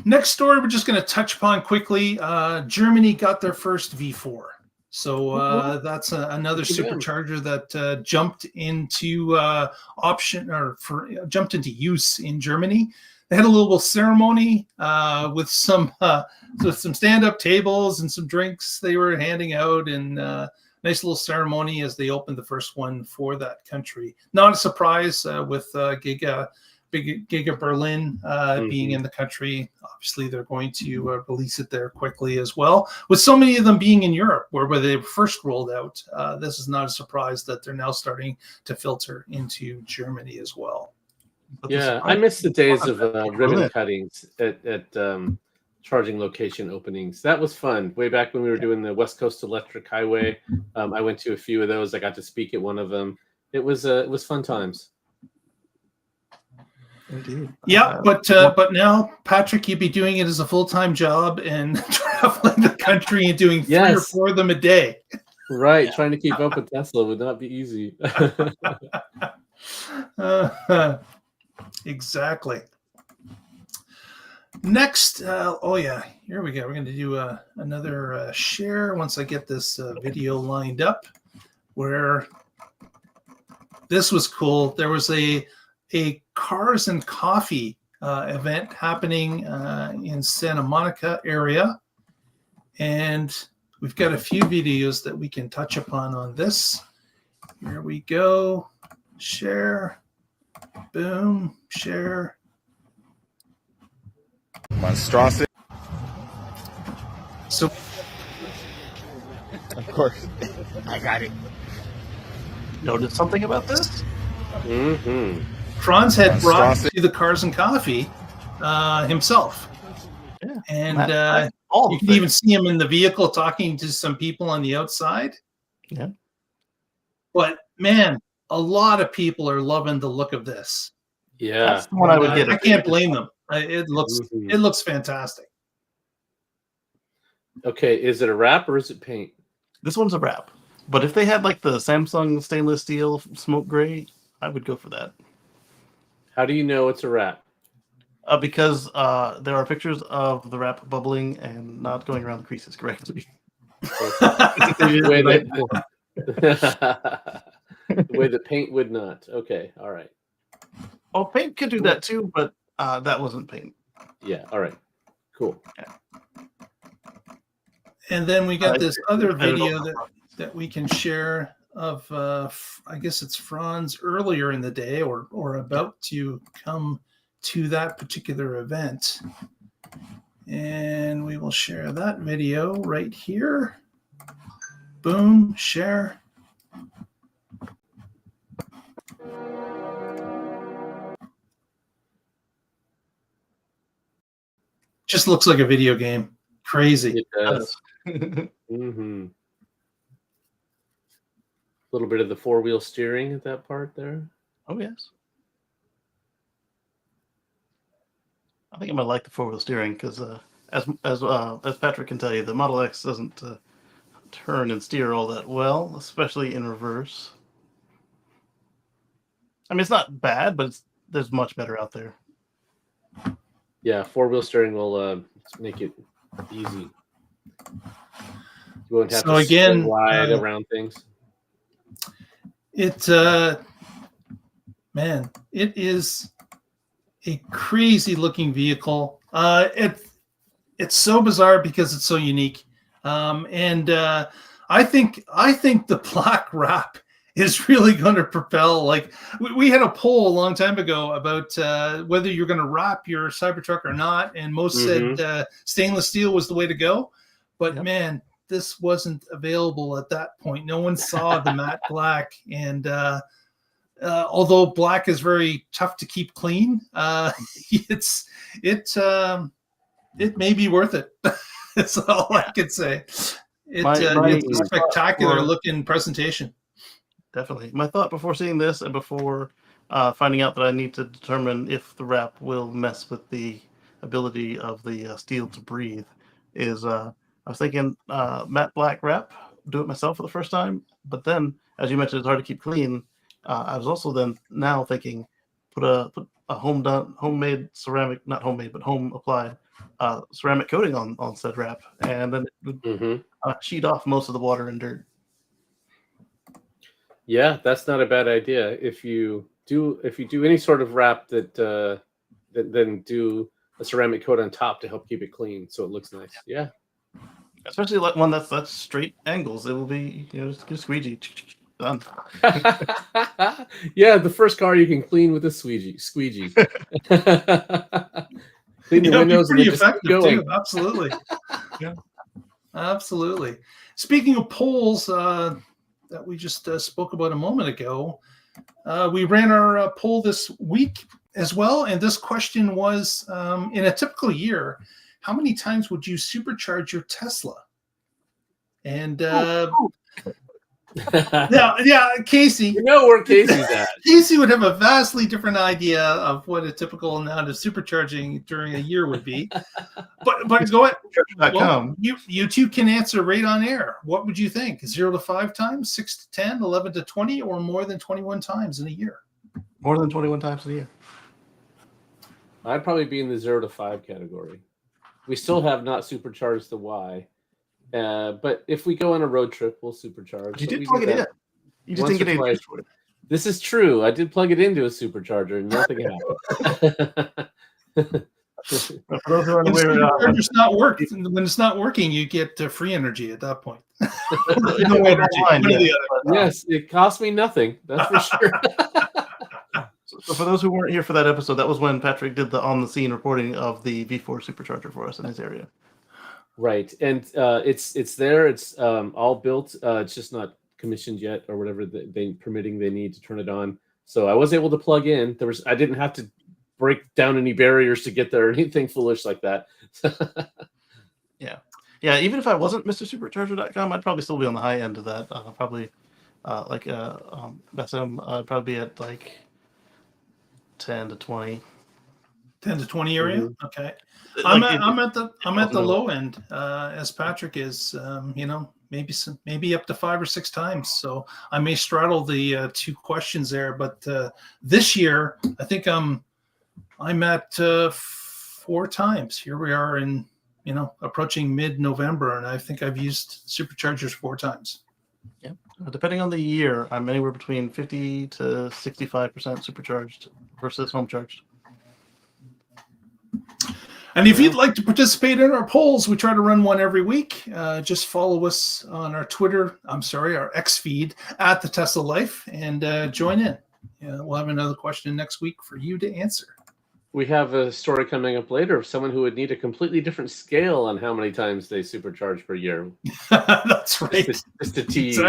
Next story we're just going to touch upon quickly. Germany got their first V4. So that's another supercharger that jumped into jumped into use in Germany. They had a little ceremony with some stand-up tables and some drinks they were handing out, and nice little ceremony as they opened the first one for that country. Not a surprise with Giga Berlin being in the country. Obviously, they're going to release it there quickly as well. With so many of them being in Europe, where they first rolled out, this is not a surprise that they're now starting to filter into Germany as well. Yeah, I miss the days of ribbon cuttings at charging location openings. That was fun. Way back when we were doing the West Coast Electric Highway, I went to a few of those. I got to speak at one of them. It was fun times. Indeed. Yeah, but now, Patrick, you'd be doing it as a full-time job and traveling the country and doing 3 or 4 of them a day. Right, trying to keep up with Tesla would not be easy. Exactly. Next, here we go. We're going to do another share once I get this video lined up. Where this was cool. There was a Cars and Coffee event happening in Santa Monica area, and we've got a few videos that we can touch upon on this. Here we go. Share. Boom. Share. Monstrosity. So, of course, I got it. Notice something about this? Mm-hmm. Franz had brought to the Cars and Coffee himself. Yeah. And you can even see him in the vehicle talking to some people on the outside. Yeah. But man, a lot of people are loving the look of this. Yeah. That's the one I would get. I can't blame them. It looks fantastic. Okay, is it a wrap or is it paint? This one's a wrap. But if they had like the Samsung stainless steel smoke gray, I would go for that. How do you know it's a wrap? Because there are pictures of the wrap bubbling and not going around the creases correctly. The way the paint would not. Okay, all right. Oh, paint could do that too, but that wasn't paint. Yeah, all right. Cool. Yeah. And then we got this other video that we can share of, I guess it's Franz earlier in the day or about to come to that particular event. And we will share that video right here. Boom, share. Just looks like a video game. Crazy. It does. Mm-hmm. A little bit of the 4-wheel steering at that part there. Oh yes. I think I'm gonna like the 4-wheel steering because, as Patrick can tell you, the Model X doesn't turn and steer all that well, especially in reverse. I mean, it's not bad, but there's much better out there. Yeah, 4-wheel steering will make it easy. You won't have to spin wide around things. It is a crazy looking vehicle. It's so bizarre because it's so unique. And I think the black wrap is really going to propel. Like we had a poll a long time ago about whether you're going to wrap your Cybertruck or not, and most said stainless steel was the way to go. But man, this wasn't available at that point. No one saw the matte black, and although black is very tough to keep clean, it may be worth it. That's all I can say. It's a spectacular looking presentation. Definitely. My thought before seeing this and before finding out that I need to determine if the wrap will mess with the ability of the steel to breathe is I was thinking matte black wrap, do it myself for the first time. But then, as you mentioned, it's hard to keep clean. I was also then now thinking put a homemade ceramic, not homemade, but home applied ceramic coating on said wrap, and then it would sheet off most of the water and dirt. Yeah, that's not a bad idea. If you do any sort of wrap that then do a ceramic coat on top to help keep it clean so it looks nice. Yeah. Especially like one that's straight angles. It will be, just squeegee. Done. Yeah, the first car you can clean with a squeegee. Clean the windows and pretty just effective going. too. Absolutely. Yeah. Absolutely. Speaking of polls that we just spoke about a moment ago, we ran our poll this week as well, and this question was: in a typical year, how many times would you supercharge your Tesla? And yeah, Casey. You know where Casey's at. Casey would have a vastly different idea of what a typical amount of supercharging during a year would be. But go ahead. Well, you two can answer right on air. What would you think? 0 to 5 times, 6 to 10, 11 to 20, or more than 21 times in a year? More than 21 times a year. I'd probably be in the 0 to 5 category. We still have not supercharged the Y. But if we go on a road trip, we'll supercharge. You did plug it in. You just didn't get any for it. This is true. I did plug it into a supercharger and nothing happened. For those who are When unaware, when it's not working, you get free energy at that point. no energy. Yes, it cost me nothing. That's for sure. So for those who weren't here for that episode, that was when Patrick did the on-the-scene reporting of the V4 Supercharger for us in his area. Right, and it's there. It's all built. It's just not commissioned yet, or whatever they need to turn it on. So I was able to plug in. I didn't have to break down any barriers to get there or anything foolish like that. Yeah. Even if I wasn't MrSupercharger.com, I'd probably still be on the high end of that. Probably SM, I'd probably be at like 10 to 20. 10 to 20 area. Mm-hmm. Okay. I'm at the low end, as Patrick is. Maybe up to 5 or 6 times. So I may straddle the 2 questions there. But this year, I think I'm at 4 times. Here we are in approaching mid-November, and I think I've used superchargers 4 times. Yeah, depending on the year, I'm anywhere between 50 to 65% supercharged versus home charged. And if you'd like to participate in our polls, we try to run one every week. Just follow us on our our X feed at the Tesla Life, and join in. We'll have another question next week for you to answer. We have a story coming up later of someone who would need a completely different scale on how many times they supercharge per year. That's right. Just to tease.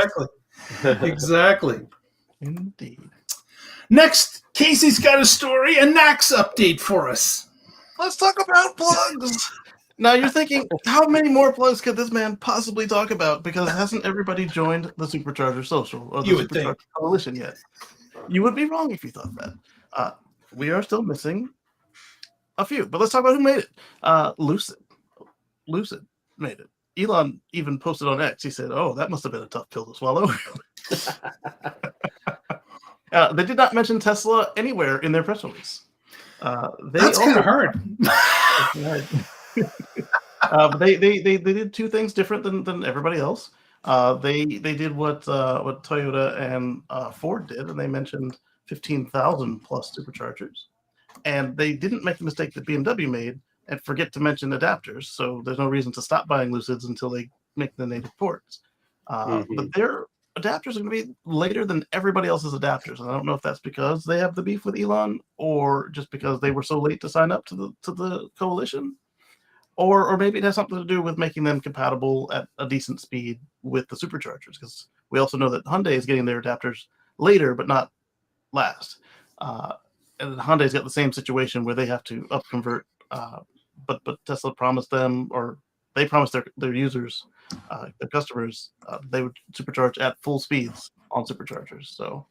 Exactly. Indeed. Next, Casey's got a story, a NACS update for us. Let's talk about plugs. Now you're thinking, how many more plugs could this man possibly talk about? Because hasn't everybody joined the Supercharger Social or the Supercharger Coalition yet? You would be wrong if you thought that. We are still missing a few, but let's talk about who made it. Lucid made it. Elon even posted on X. He said, "Oh, that must have been a tough pill to swallow." They did not mention Tesla anywhere in their press release. That's kind of hard. They did 2 things different than everybody else. They did what Toyota and Ford did, and they mentioned 15,000 plus superchargers. And they didn't make the mistake that BMW made and forget to mention adapters. So there's no reason to stop buying Lucids until they make the native ports. But adapters are going to be later than everybody else's adapters, and I don't know if that's because they have the beef with Elon, or just because they were so late to sign up to the coalition, or maybe it has something to do with making them compatible at a decent speed with the superchargers. Because we also know that Hyundai is getting their adapters later, but not last. And Hyundai's got the same situation where they have to up convert, but Tesla promised them, or they promised their users, their customers, they would supercharge at full speeds on superchargers. So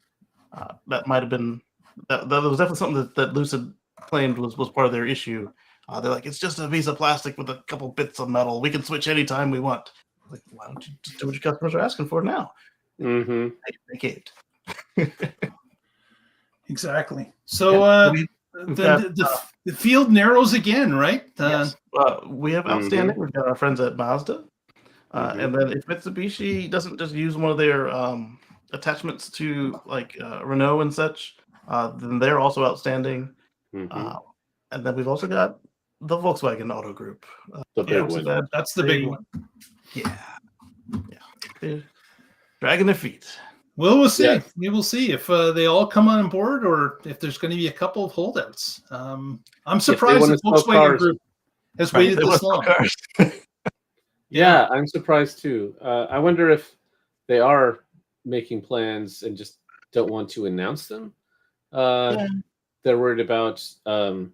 that might have been that was definitely something that Lucid claimed was part of their issue. They're like, it's just a piece of plastic with a couple bits of metal. We can switch anytime we want. Like, why don't you just do what your customers are asking for now? Mm-hmm. They caved. Exactly. So the field narrows again, right? Yes. We have outstanding. We've got our friends at Mazda. And then if Mitsubishi doesn't just use one of their attachments to like Renault and such, then they're also outstanding. And then we've also got the Volkswagen Auto Group. The big one. That's the big one. Yeah. They're dragging their feet. Well, we'll see. Yeah. We will see if they all come on board or if there's going to be a couple of holdouts. I'm surprised the Volkswagen Group has waited this long. Yeah, I'm surprised too. I wonder if they are making plans and just don't want to announce them. They're worried about. But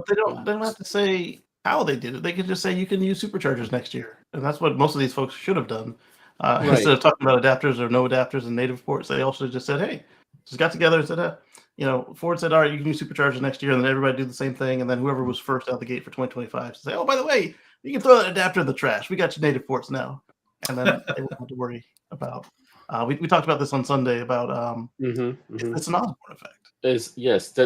they don't have to say how they did it. They could just say you can use superchargers next year, and that's what most of these folks should have done. Instead of talking about adapters or no adapters and native ports, they also just said, "Hey, just got together and said, Ford said, all right, you can use superchargers next year," and then everybody do the same thing, and then whoever was first out the gate for 2025 say, "Oh, by the way, you can throw that adapter in the trash. We got your native ports now," and then they won't have to worry about. We talked about this on Sunday about it's an Osborne effect. Yes,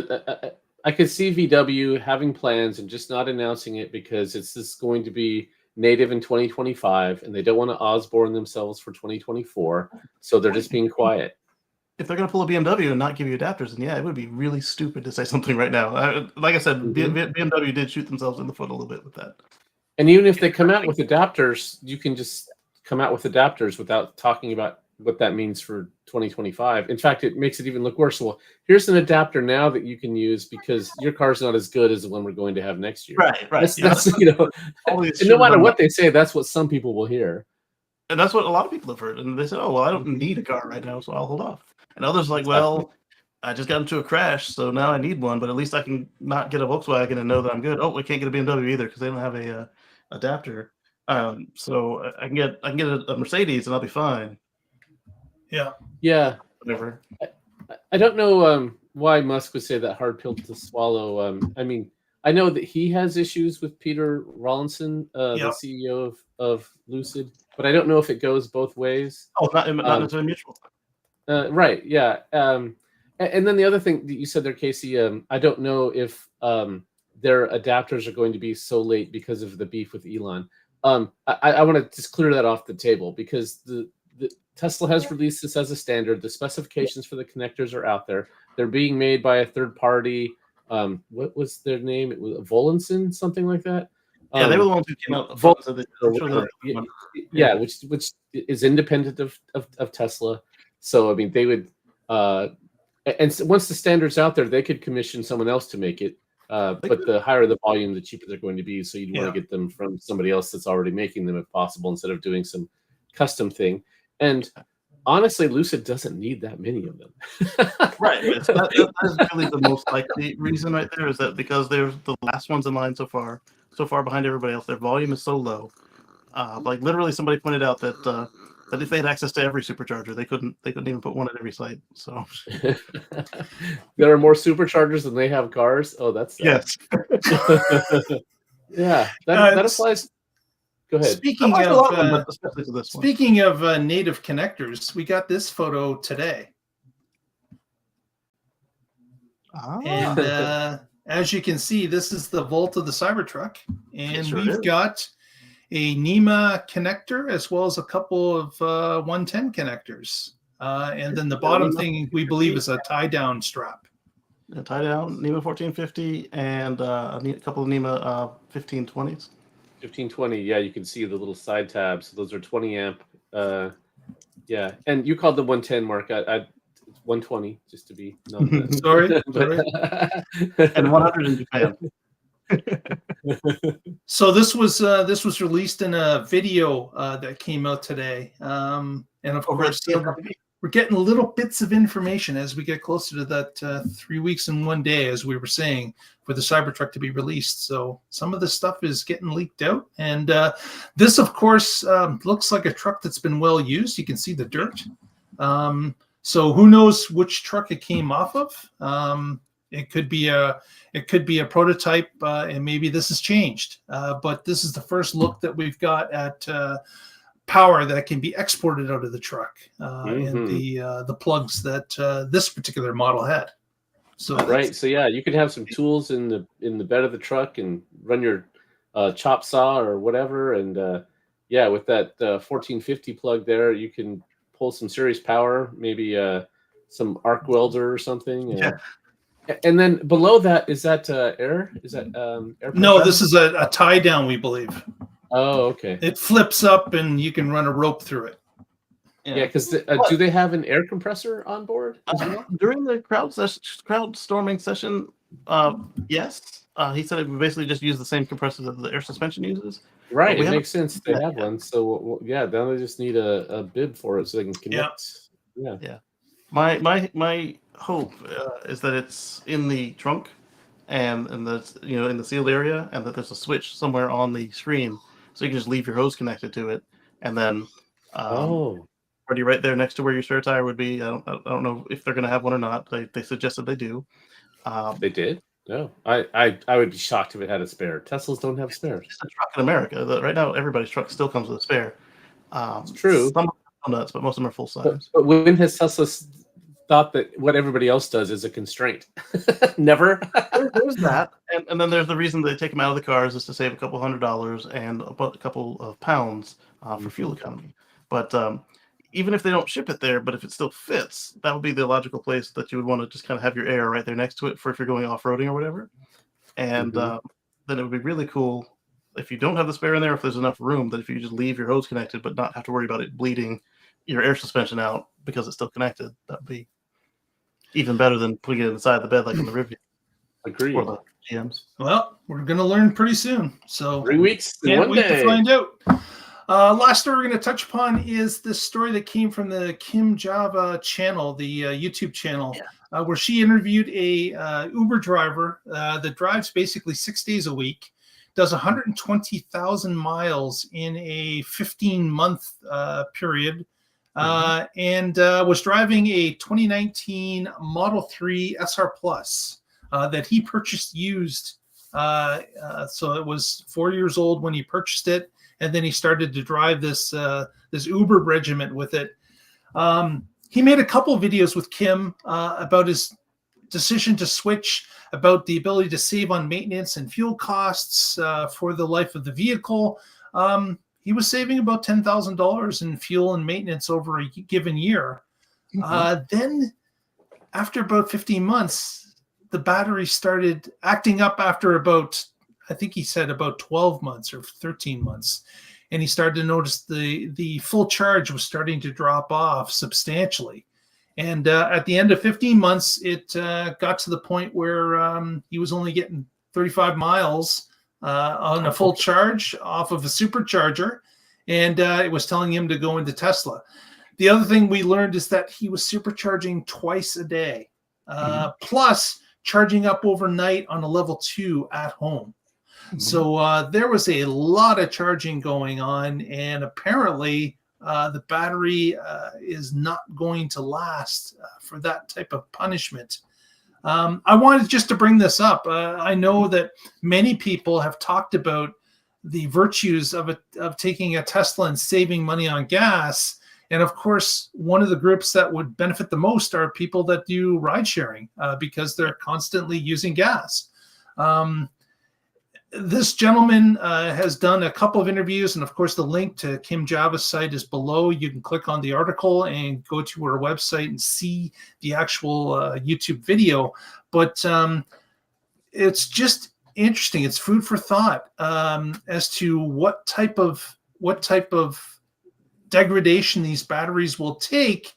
I could see VW having plans and just not announcing it because it's just going to be native in 2025, and they don't want to Osborne themselves for 2024, so they're just being quiet. If they're going to pull a BMW and not give you adapters, then yeah, it would be really stupid to say something right now. Like I said, BMW did shoot themselves in the foot a little bit with that. And even if they come out with adapters, you can just come out with adapters without talking about what that means for 2025. In fact, it makes it even look worse. Well, here's an adapter now that you can use because your car's not as good as the one we're going to have next year. Right. That's and no matter what they say, that's what some people will hear. And that's what a lot of people have heard. And they said, "Oh, well, I don't need a car right now, so I'll hold off." And others are like, "Well, I just got into a crash, so now I need one, but at least I can not get a Volkswagen and know that I'm good. Oh, we can't get a BMW either because they don't have a adapter. So I can get a Mercedes and I'll be fine." Yeah. Whatever. I don't know why Musk would say that hard pill to swallow. I mean, I know that he has issues with Peter Rawlinson, the CEO of Lucid, but I don't know if it goes both ways. Oh, not necessarily mutual. Right. Yeah. And then the other thing that you said there, Casey, I don't know if their adapters are going to be so late because of the beef with Elon. I want to just clear that off the table because the Tesla has released this as a standard. The specifications for the connectors are out there. They're being made by a third party. What was their name? It was Volenson, something like that. Yeah, they were the ones who came out. Which is independent of Tesla. So I mean, they would, and so once the standard's out there, they could commission someone else to make it. But the higher the volume, the cheaper they're going to be. So you'd want to get them from somebody else that's already making them, if possible, instead of doing some custom thing. And honestly, Lucid doesn't need that many of them. Right. That is really the most likely reason right there, is that because they're the last ones in line so far behind everybody else, their volume is so low. Like literally somebody pointed out that if they had access to every supercharger, they couldn't even put one at every site. So there are more superchargers than they have cars. Oh, that's yes. Yeah, that applies. Go ahead. Speaking of native connectors, we got this photo today. And as you can see, this is the vault of the Cybertruck, and we've got a NEMA connector as well as a couple of 110 connectors. And then the bottom thing we believe is a tie-down strap. A tie-down NEMA 1450 and a couple of NEMA 1520s. 1520, yeah, you can see the little side tabs. Those are 20 amp Yeah, and you called the 110 mark. I 120 just to be known. Sorry. And 100 in Japan. So this was released in a video that came out today, and of course, we're getting little bits of information as we get closer to that 3 weeks and 1 day, as we were saying, for the Cybertruck to be released. So some of the stuff is getting leaked out, and this, of course, looks like a truck that's been well used. You can see the dirt. So who knows which truck it came off of? It could be a prototype, and maybe this has changed. But this is the first look that we've got at power that can be exported out of the truck, and the plugs that this particular model had. So right. So yeah, you could have some tools in the bed of the truck and run your chop saw or whatever, and yeah, with that 1450 plug there, you can pull some serious power, maybe some arc welder or something. Yeah. And then below that, is that air? Is that air? No, this is a tie down, we believe. Oh, okay. It flips up and you can run a rope through it. Yeah, because do they have an air compressor on board as well? During the crowd storming session, yes. He said it would basically just use the same compressor that the air suspension uses. Right, it makes sense they have one. So yeah, now they just need a bid for it so they can connect. Yeah. My hope is that it's in the trunk and that's in the sealed area, and that there's a switch somewhere on the screen, so you can just leave your hose connected to it, and then already right there next to where your spare tire would be. I don't know if they're going to have one or not. They suggested they do. They did. No, I would be shocked if it had a spare. Teslas don't have spares. It's a truck in America. Right now, everybody's truck still comes with a spare. It's true. Some are nuts, but most of them are full size. But when has Tesla thought that what everybody else does is a constraint? Never. There's that, and then there's the reason they take them out of the cars is to save a couple $100 and a couple of pounds for fuel economy. But even if they don't ship it there, but if it still fits, that would be the logical place that you would want to just kind of have your air right there next to it for if you're going off-roading or whatever. And then it would be really cool if you don't have the spare in there, if there's enough room, that if you just leave your hose connected but not have to worry about it bleeding your air suspension out because it's still connected. That would be even better than putting it inside the bed like in the Rivian. Agreed. Or the GMs. Well, we're going to learn pretty soon. So 3 weeks and can't 1 wait day. to find out. Last story we're going to touch upon is the story that came from the Kim Java channel, the YouTube channel, where she interviewed a Uber driver that drives basically 6 days a week, does 120,000 miles in a 15-month period, and was driving a 2019 Model 3 SR Plus that he purchased used. So it was 4 years old when he purchased it. And then he started to drive this Uber regiment with it. He made a couple videos with Kim about his decision to switch, about the ability to save on maintenance and fuel costs for the life of the vehicle. He was saving about $10,000 in fuel and maintenance over a given year. Then, after about 15 months, the battery started acting up after about, I think he said about 12 months or 13 months. And he started to notice the full charge was starting to drop off substantially. And at the end of 15 months, it got to the point where he was only getting 35 miles on a full charge off of a supercharger. And it was telling him to go into Tesla. The other thing we learned is that he was supercharging twice a day, plus charging up overnight on a level 2 at home. So there was a lot of charging going on, and apparently the battery is not going to last for that type of punishment. I wanted just to bring this up. I know that many people have talked about the virtues of taking a Tesla and saving money on gas. And of course, one of the groups that would benefit the most are people that do ride sharing because they're constantly using gas. This gentleman has done a couple of interviews, and of course the link to Kim Java's site is below. You can click on the article and go to her website and see the actual YouTube video. But it's just interesting. It's food for thought as to what type of degradation these batteries will take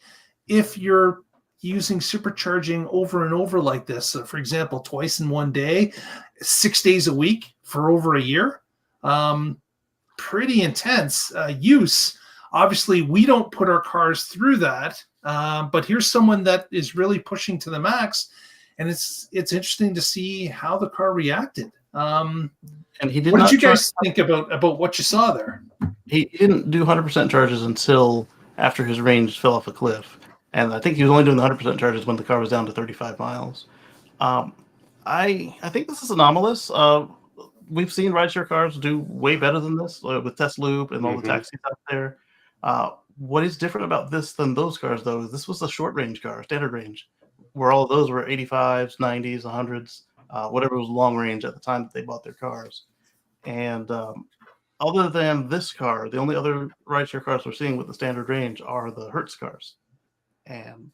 if you're using supercharging over and over like this. So for example, twice in one day, 6 days a week for over a year. Pretty intense use. Obviously, we don't put our cars through that, but here's someone that is really pushing to the max, and it's interesting to see how the car reacted. And he did what not did you guys think about what you saw there? He didn't do 100% charges until after his range fell off a cliff. And I think he was only doing the 100% charges when the car was down to 35 miles. I think this is anomalous. We've seen rideshare cars do way better than this with Tesla Loop and all the taxis out there. What is different about this than those cars, though, is this was a short range car, standard range, where all of those were 85s, 90s, 100s, whatever was long range at the time that they bought their cars. And other than this car, the only other rideshare cars we're seeing with the standard range are the Hertz cars. And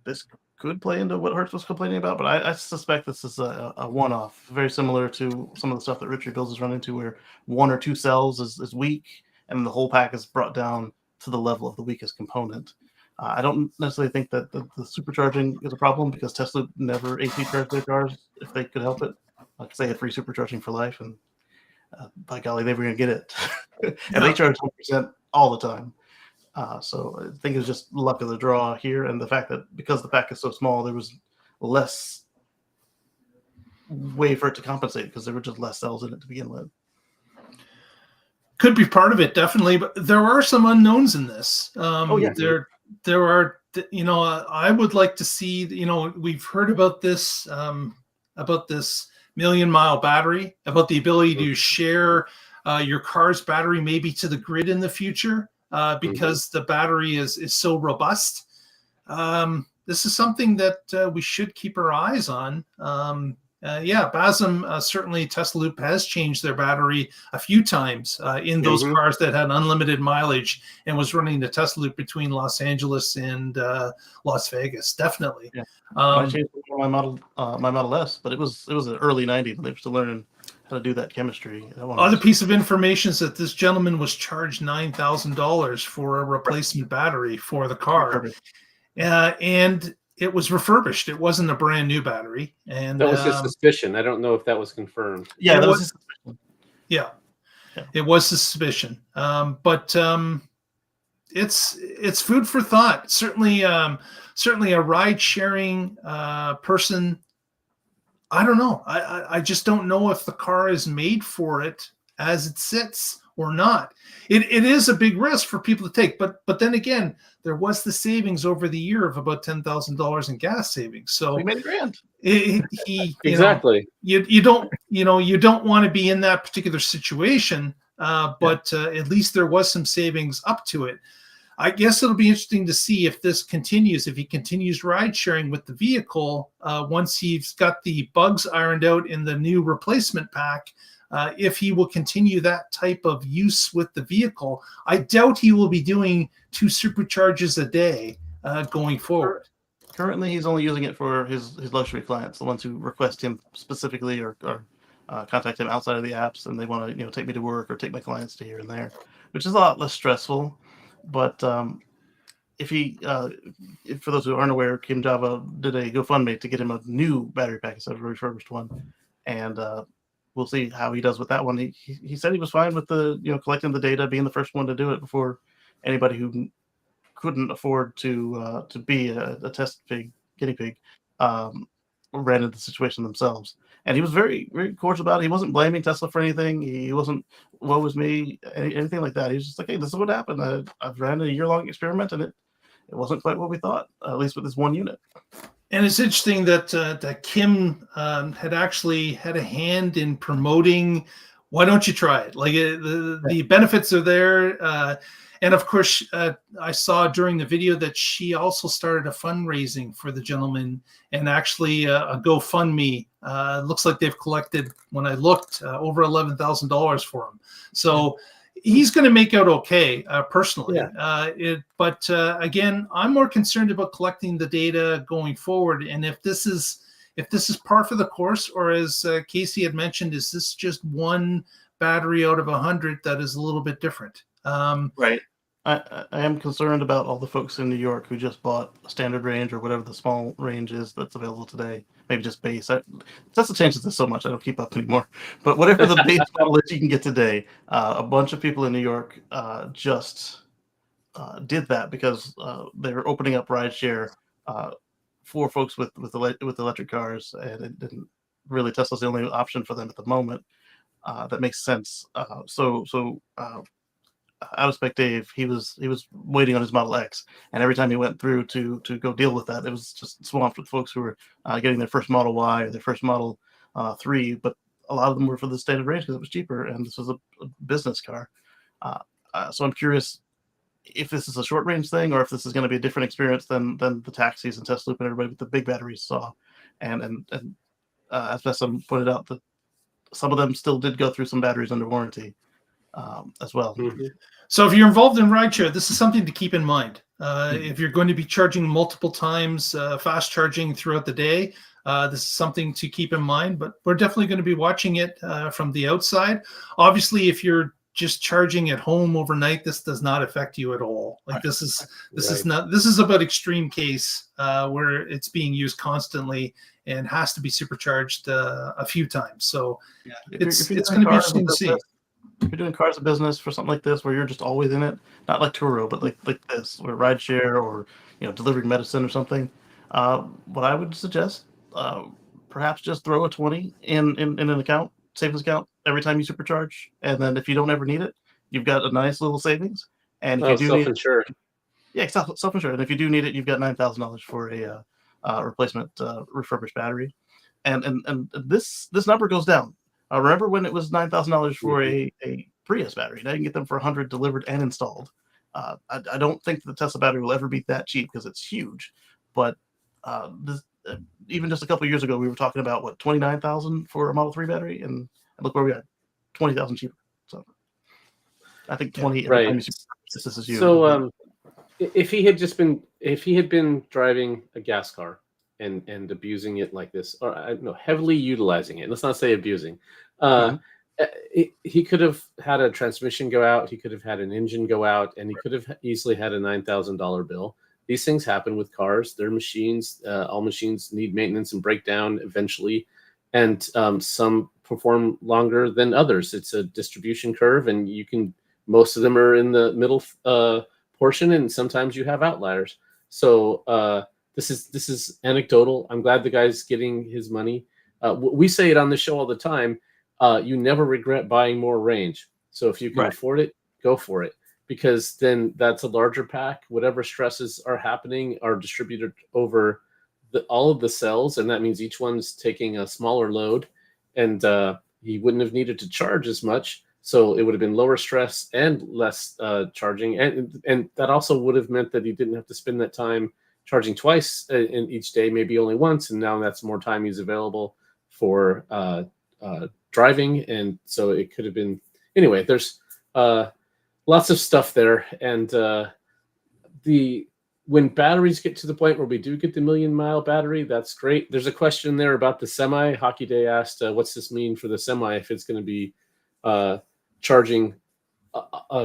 this could play into what Hertz was complaining about, but I suspect this is a one-off, very similar to some of the stuff that Richard Bills has run into, where one or two cells is weak, and the whole pack is brought down to the level of the weakest component. I don't necessarily think that the supercharging is a problem, because Tesla never AC charged their cars if they could help it, because they had free supercharging for life, and by golly, they were going to get it. And they charge 100% all the time. So I think it's just luck of the draw here, and the fact that because the pack is so small, there was less way for it to compensate because there were just less cells in it to begin with. Could be part of it, definitely, but there are some unknowns in this. There are, I would like to see, we've heard about this million-mile battery, about the ability to share your car's battery maybe to the grid in the future. Because the battery is so robust. This is something that we should keep our eyes on. BASM, certainly Tesla Loop has changed their battery a few times in those cars that had unlimited mileage and was running the Tesla Loop between Los Angeles and Las Vegas. Definitely. Yeah. I changed my Model S, but it was the early 90s when they were still learning how to do that chemistry. Other piece of information is that this gentleman was charged $9,000 for a replacement battery for the car, and it was refurbished. It wasn't a brand new battery, and that was his suspicion. I don't know if that was confirmed. Yeah, that was his suspicion. Yeah, it was suspicion. But it's food for thought. Certainly a ride sharing person. I don't know. I just don't know if the car is made for it as it sits or not. It is a big risk for people to take, but then again, there was the savings over the year of about $10,000 in gas savings. So we made $1,000. Exactly. You don't want to be in that particular situation, but at least there was some savings up to it. I guess it'll be interesting to see if this continues, if he continues ride sharing with the vehicle once he's got the bugs ironed out in the new replacement pack, if he will continue that type of use with the vehicle. I doubt he will be doing 2 supercharges a day going forward. Currently, he's only using it for his luxury clients, the ones who request him specifically or contact him outside of the apps, and they want to take me to work or take my clients to here and there, which is a lot less stressful. But if for those who aren't aware, Kim Java did a GoFundMe to get him a new battery pack instead of a refurbished one, and we'll see how he does with that one. He said he was fine with the collecting the data, being the first one to do it before anybody who couldn't afford to be a test guinea pig ran into the situation themselves. And he was very, very cordial about it. He wasn't blaming Tesla for anything. He wasn't, woe is me, anything like that. He was just like, hey, this is what happened. I've ran a year-long experiment, and it wasn't quite what we thought, at least with this one unit. And it's interesting that Kim had actually had a hand in promoting, why don't you try it? Like the benefits are there. And of course, I saw during the video that she also started a fundraising for the gentleman, and actually a GoFundMe. Looks like they've collected, when I looked, over $11,000 for him. So he's going to make out okay, personally. Yeah. But again, I'm more concerned about collecting the data going forward. And if this is par for the course, or as Casey had mentioned, is this just one battery out of 100 that is a little bit different? Right. I am concerned about all the folks in New York who just bought a standard range or whatever the small range is that's available today. Maybe just base. Tesla changes this so much I don't keep up anymore. But whatever the base model is you can get today, a bunch of people in New York just did that because they were opening up rideshare for folks with electric cars, and it didn't really Tesla's the only option for them at the moment. That makes sense. Out of spec Dave, he was waiting on his Model X, and every time he went through to go deal with that, it was just swamped with folks who were getting their first Model Y or their first Model 3, but a lot of them were for the standard range because it was cheaper, and this was a business car. So I'm curious if this is a short range thing or if this is going to be a different experience than the taxis and Tesla Loop and everybody with the big batteries saw. And as Bessam pointed out, that some of them still did go through some batteries under warranty as well. Mm-hmm. So if you're involved in rideshare, this is something to keep in mind. If you're going to be charging multiple times, fast charging throughout the day, this is something to keep in mind, but we're definitely going to be watching it from the outside. Obviously, if you're just charging at home overnight, this does not affect you at all. Like this is about extreme case where it's being used constantly and has to be supercharged a few times. So it's going to be interesting to see. If you're doing cars of business for something like this, where you're just always in it, not like Turo, but like this, or rideshare, or delivering medicine or something, what I would suggest, perhaps just throw a 20 in an account, savings account, every time you supercharge, and then if you don't ever need it, you've got a nice little savings. And if you do self-insured. Self-insured. And if you do need it, you've got $9,000 for a replacement refurbished battery, and this number goes down. Remember when it was $9,000 for a Prius battery? Now you can get them for $100 delivered and installed. I don't think the Tesla battery will ever be that cheap because it's huge. But even just a couple of years ago, we were talking about what, $29,000 for a Model 3 battery, and look where we are, $20,000 cheaper. So I think 20. Right. This is huge. So if he had been driving a gas car and abusing it like this, or no, heavily utilizing it. Let's not say abusing. He could have had a transmission go out. He could have had an engine go out, and he could have easily had a $9,000 bill. These things happen with cars. They're machines. All machines need maintenance and breakdown eventually, and some perform longer than others. It's a distribution curve, and most of them are in the middle portion, and sometimes you have outliers. So this is anecdotal. I'm glad the guy's getting his money. We say it on the show all the time. You never regret buying more range. So if you can afford it, go for it, because then that's a larger pack. Whatever stresses are happening are distributed over all of the cells, and that means each one's taking a smaller load, and he wouldn't have needed to charge as much. So it would have been lower stress and less charging, and that also would have meant that he didn't have to spend that time charging twice in each day, maybe only once, and now that's more time he's available for driving. And so it could have been anyway. There's lots of stuff there, and when batteries get to the point where we do get the 1,000,000-mile battery, that's great. There's a question there about the semi. Hockey Day asked, "What's this mean for the semi if it's going to be charging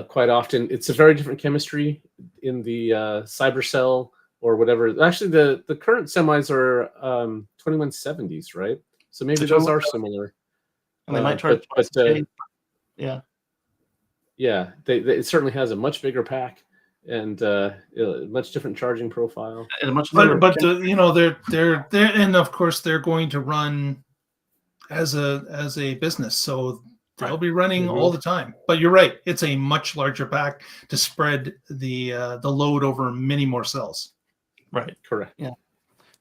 quite often?" It's a very different chemistry in the Cybercell or whatever. Actually, the current semis are 2170s, right? So maybe those are similar. And they might charge twice a day. Yeah. Yeah, it certainly has a much bigger pack and a much different charging profile. And a much they're and of course they're going to run as a business, so they'll be running all the time. But you're right, it's a much larger pack to spread the load over many more cells. Right. Correct. Yeah.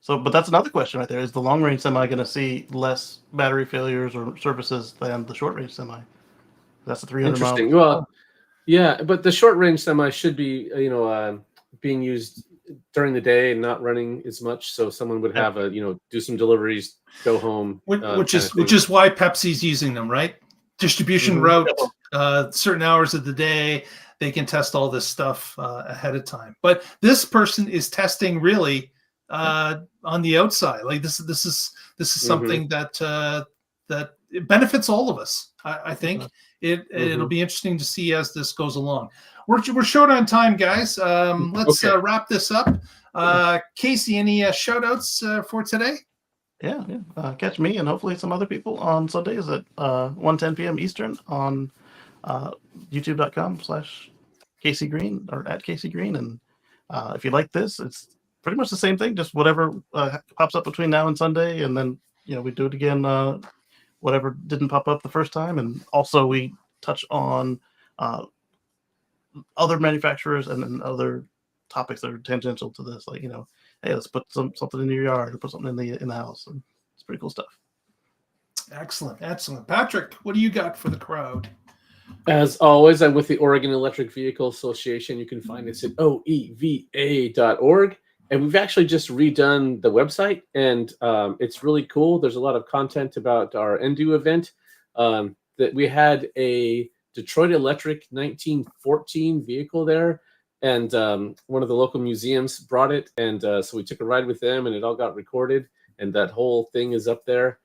So, but that's another question right there. Is the long range semi going to see less battery failures or services than the short range semi? That's a 300 mile. Interesting. Well, yeah, but the short range semi should be, being used during the day and not running as much. So someone would have do some deliveries, go home. Which is why Pepsi's using them, right? Distribution route, certain hours of the day, they can test all this stuff ahead of time. But this person is testing really on the outside. Like this is something that it benefits all of us. I think it'll be interesting to see as this goes along. We're short on time, guys. Let's wrap this up. Casey, any shout outs for today? Yeah. Catch me and hopefully some other people on Sundays at 1:10 p.m. Eastern on youtube.com/Casey Green or at Casey Green. And if you like this, it's pretty much the same thing, just whatever pops up between now and Sunday. And then, we do it again, whatever didn't pop up the first time. And also we touch on other manufacturers and then other topics that are tangential to this. Like, hey, let's put something in your yard or put something in the house. And it's pretty cool stuff. Excellent. Patrick, what do you got for the crowd? As always, I'm with the Oregon Electric Vehicle Association. You can find us at oeva.org. And we've actually just redone the website, and it's really cool. There's a lot of content about our Endu event. That we had a Detroit Electric 1914 vehicle there, and one of the local museums brought it, and so we took a ride with them, and it all got recorded, and that whole thing is up there.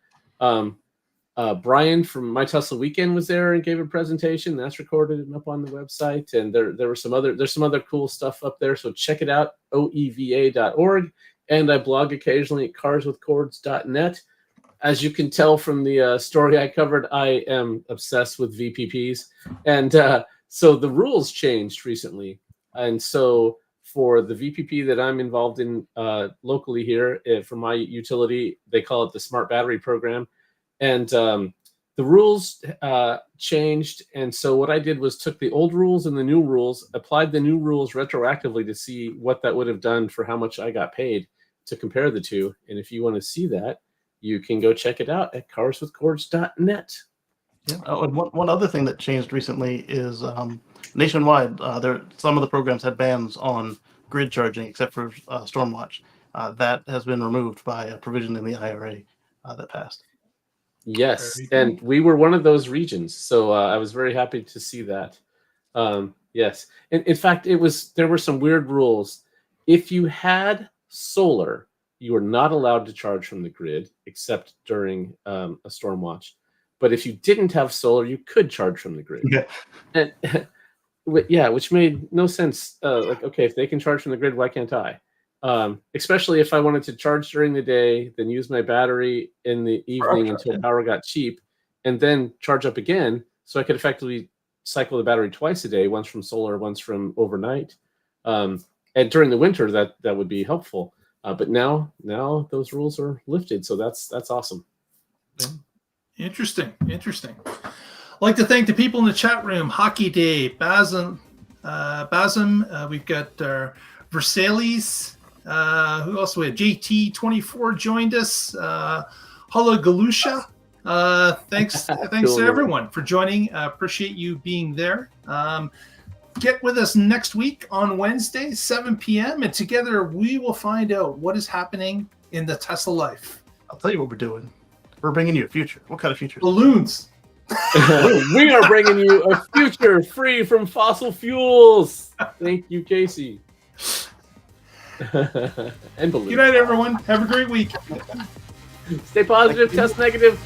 Brian from My Tesla Weekend was there and gave a presentation. That's recorded and up on the website. And there's some other cool stuff up there. So check it out, oeva.org. And I blog occasionally at carswithcords.net. As you can tell from the story I covered, I am obsessed with VPPs. And so the rules changed recently. And so for the VPP that I'm involved in locally here for my utility, they call it the Smart Battery Program. And the rules changed. And so what I did was took the old rules and the new rules, applied the new rules retroactively to see what that would have done for how much I got paid to compare the two. And if you want to see that, you can go check it out at carswithcords.net. Yeah. Oh, and one other thing that changed recently is nationwide, some of the programs had bans on grid charging except for Stormwatch. That has been removed by a provision in the IRA that passed. Yes, and we were one of those regions, so I was very happy to see that. Yes, and in fact, there were some weird rules. If you had solar, you were not allowed to charge from the grid except during a storm watch. But if you didn't have solar, you could charge from the grid. Yeah, and, yeah, which made no sense. Like, okay, if they can charge from the grid, why can't I? Especially if I wanted to charge during the day, then use my battery in the evening until power got cheap, and then charge up again, so I could effectively cycle the battery twice a day, once from solar, once from overnight. And during the winter, that would be helpful. But now those rules are lifted, so that's awesome. Interesting. I'd like to thank the people in the chat room. Hockey Day, Basim, we've got Versailles. Who else we had? JT24 joined us. Hala Galusha. Thanks to everyone for joining. Appreciate you being there. Get with us next week on Wednesday, 7 p.m. And together we will find out what is happening in the Tesla life. I'll tell you what we're doing. We're bringing you a future. What kind of future? Balloons. We are bringing you a future free from fossil fuels. Thank you, Casey. And balloons. Good night, everyone. Have a great week. Stay positive, test negative.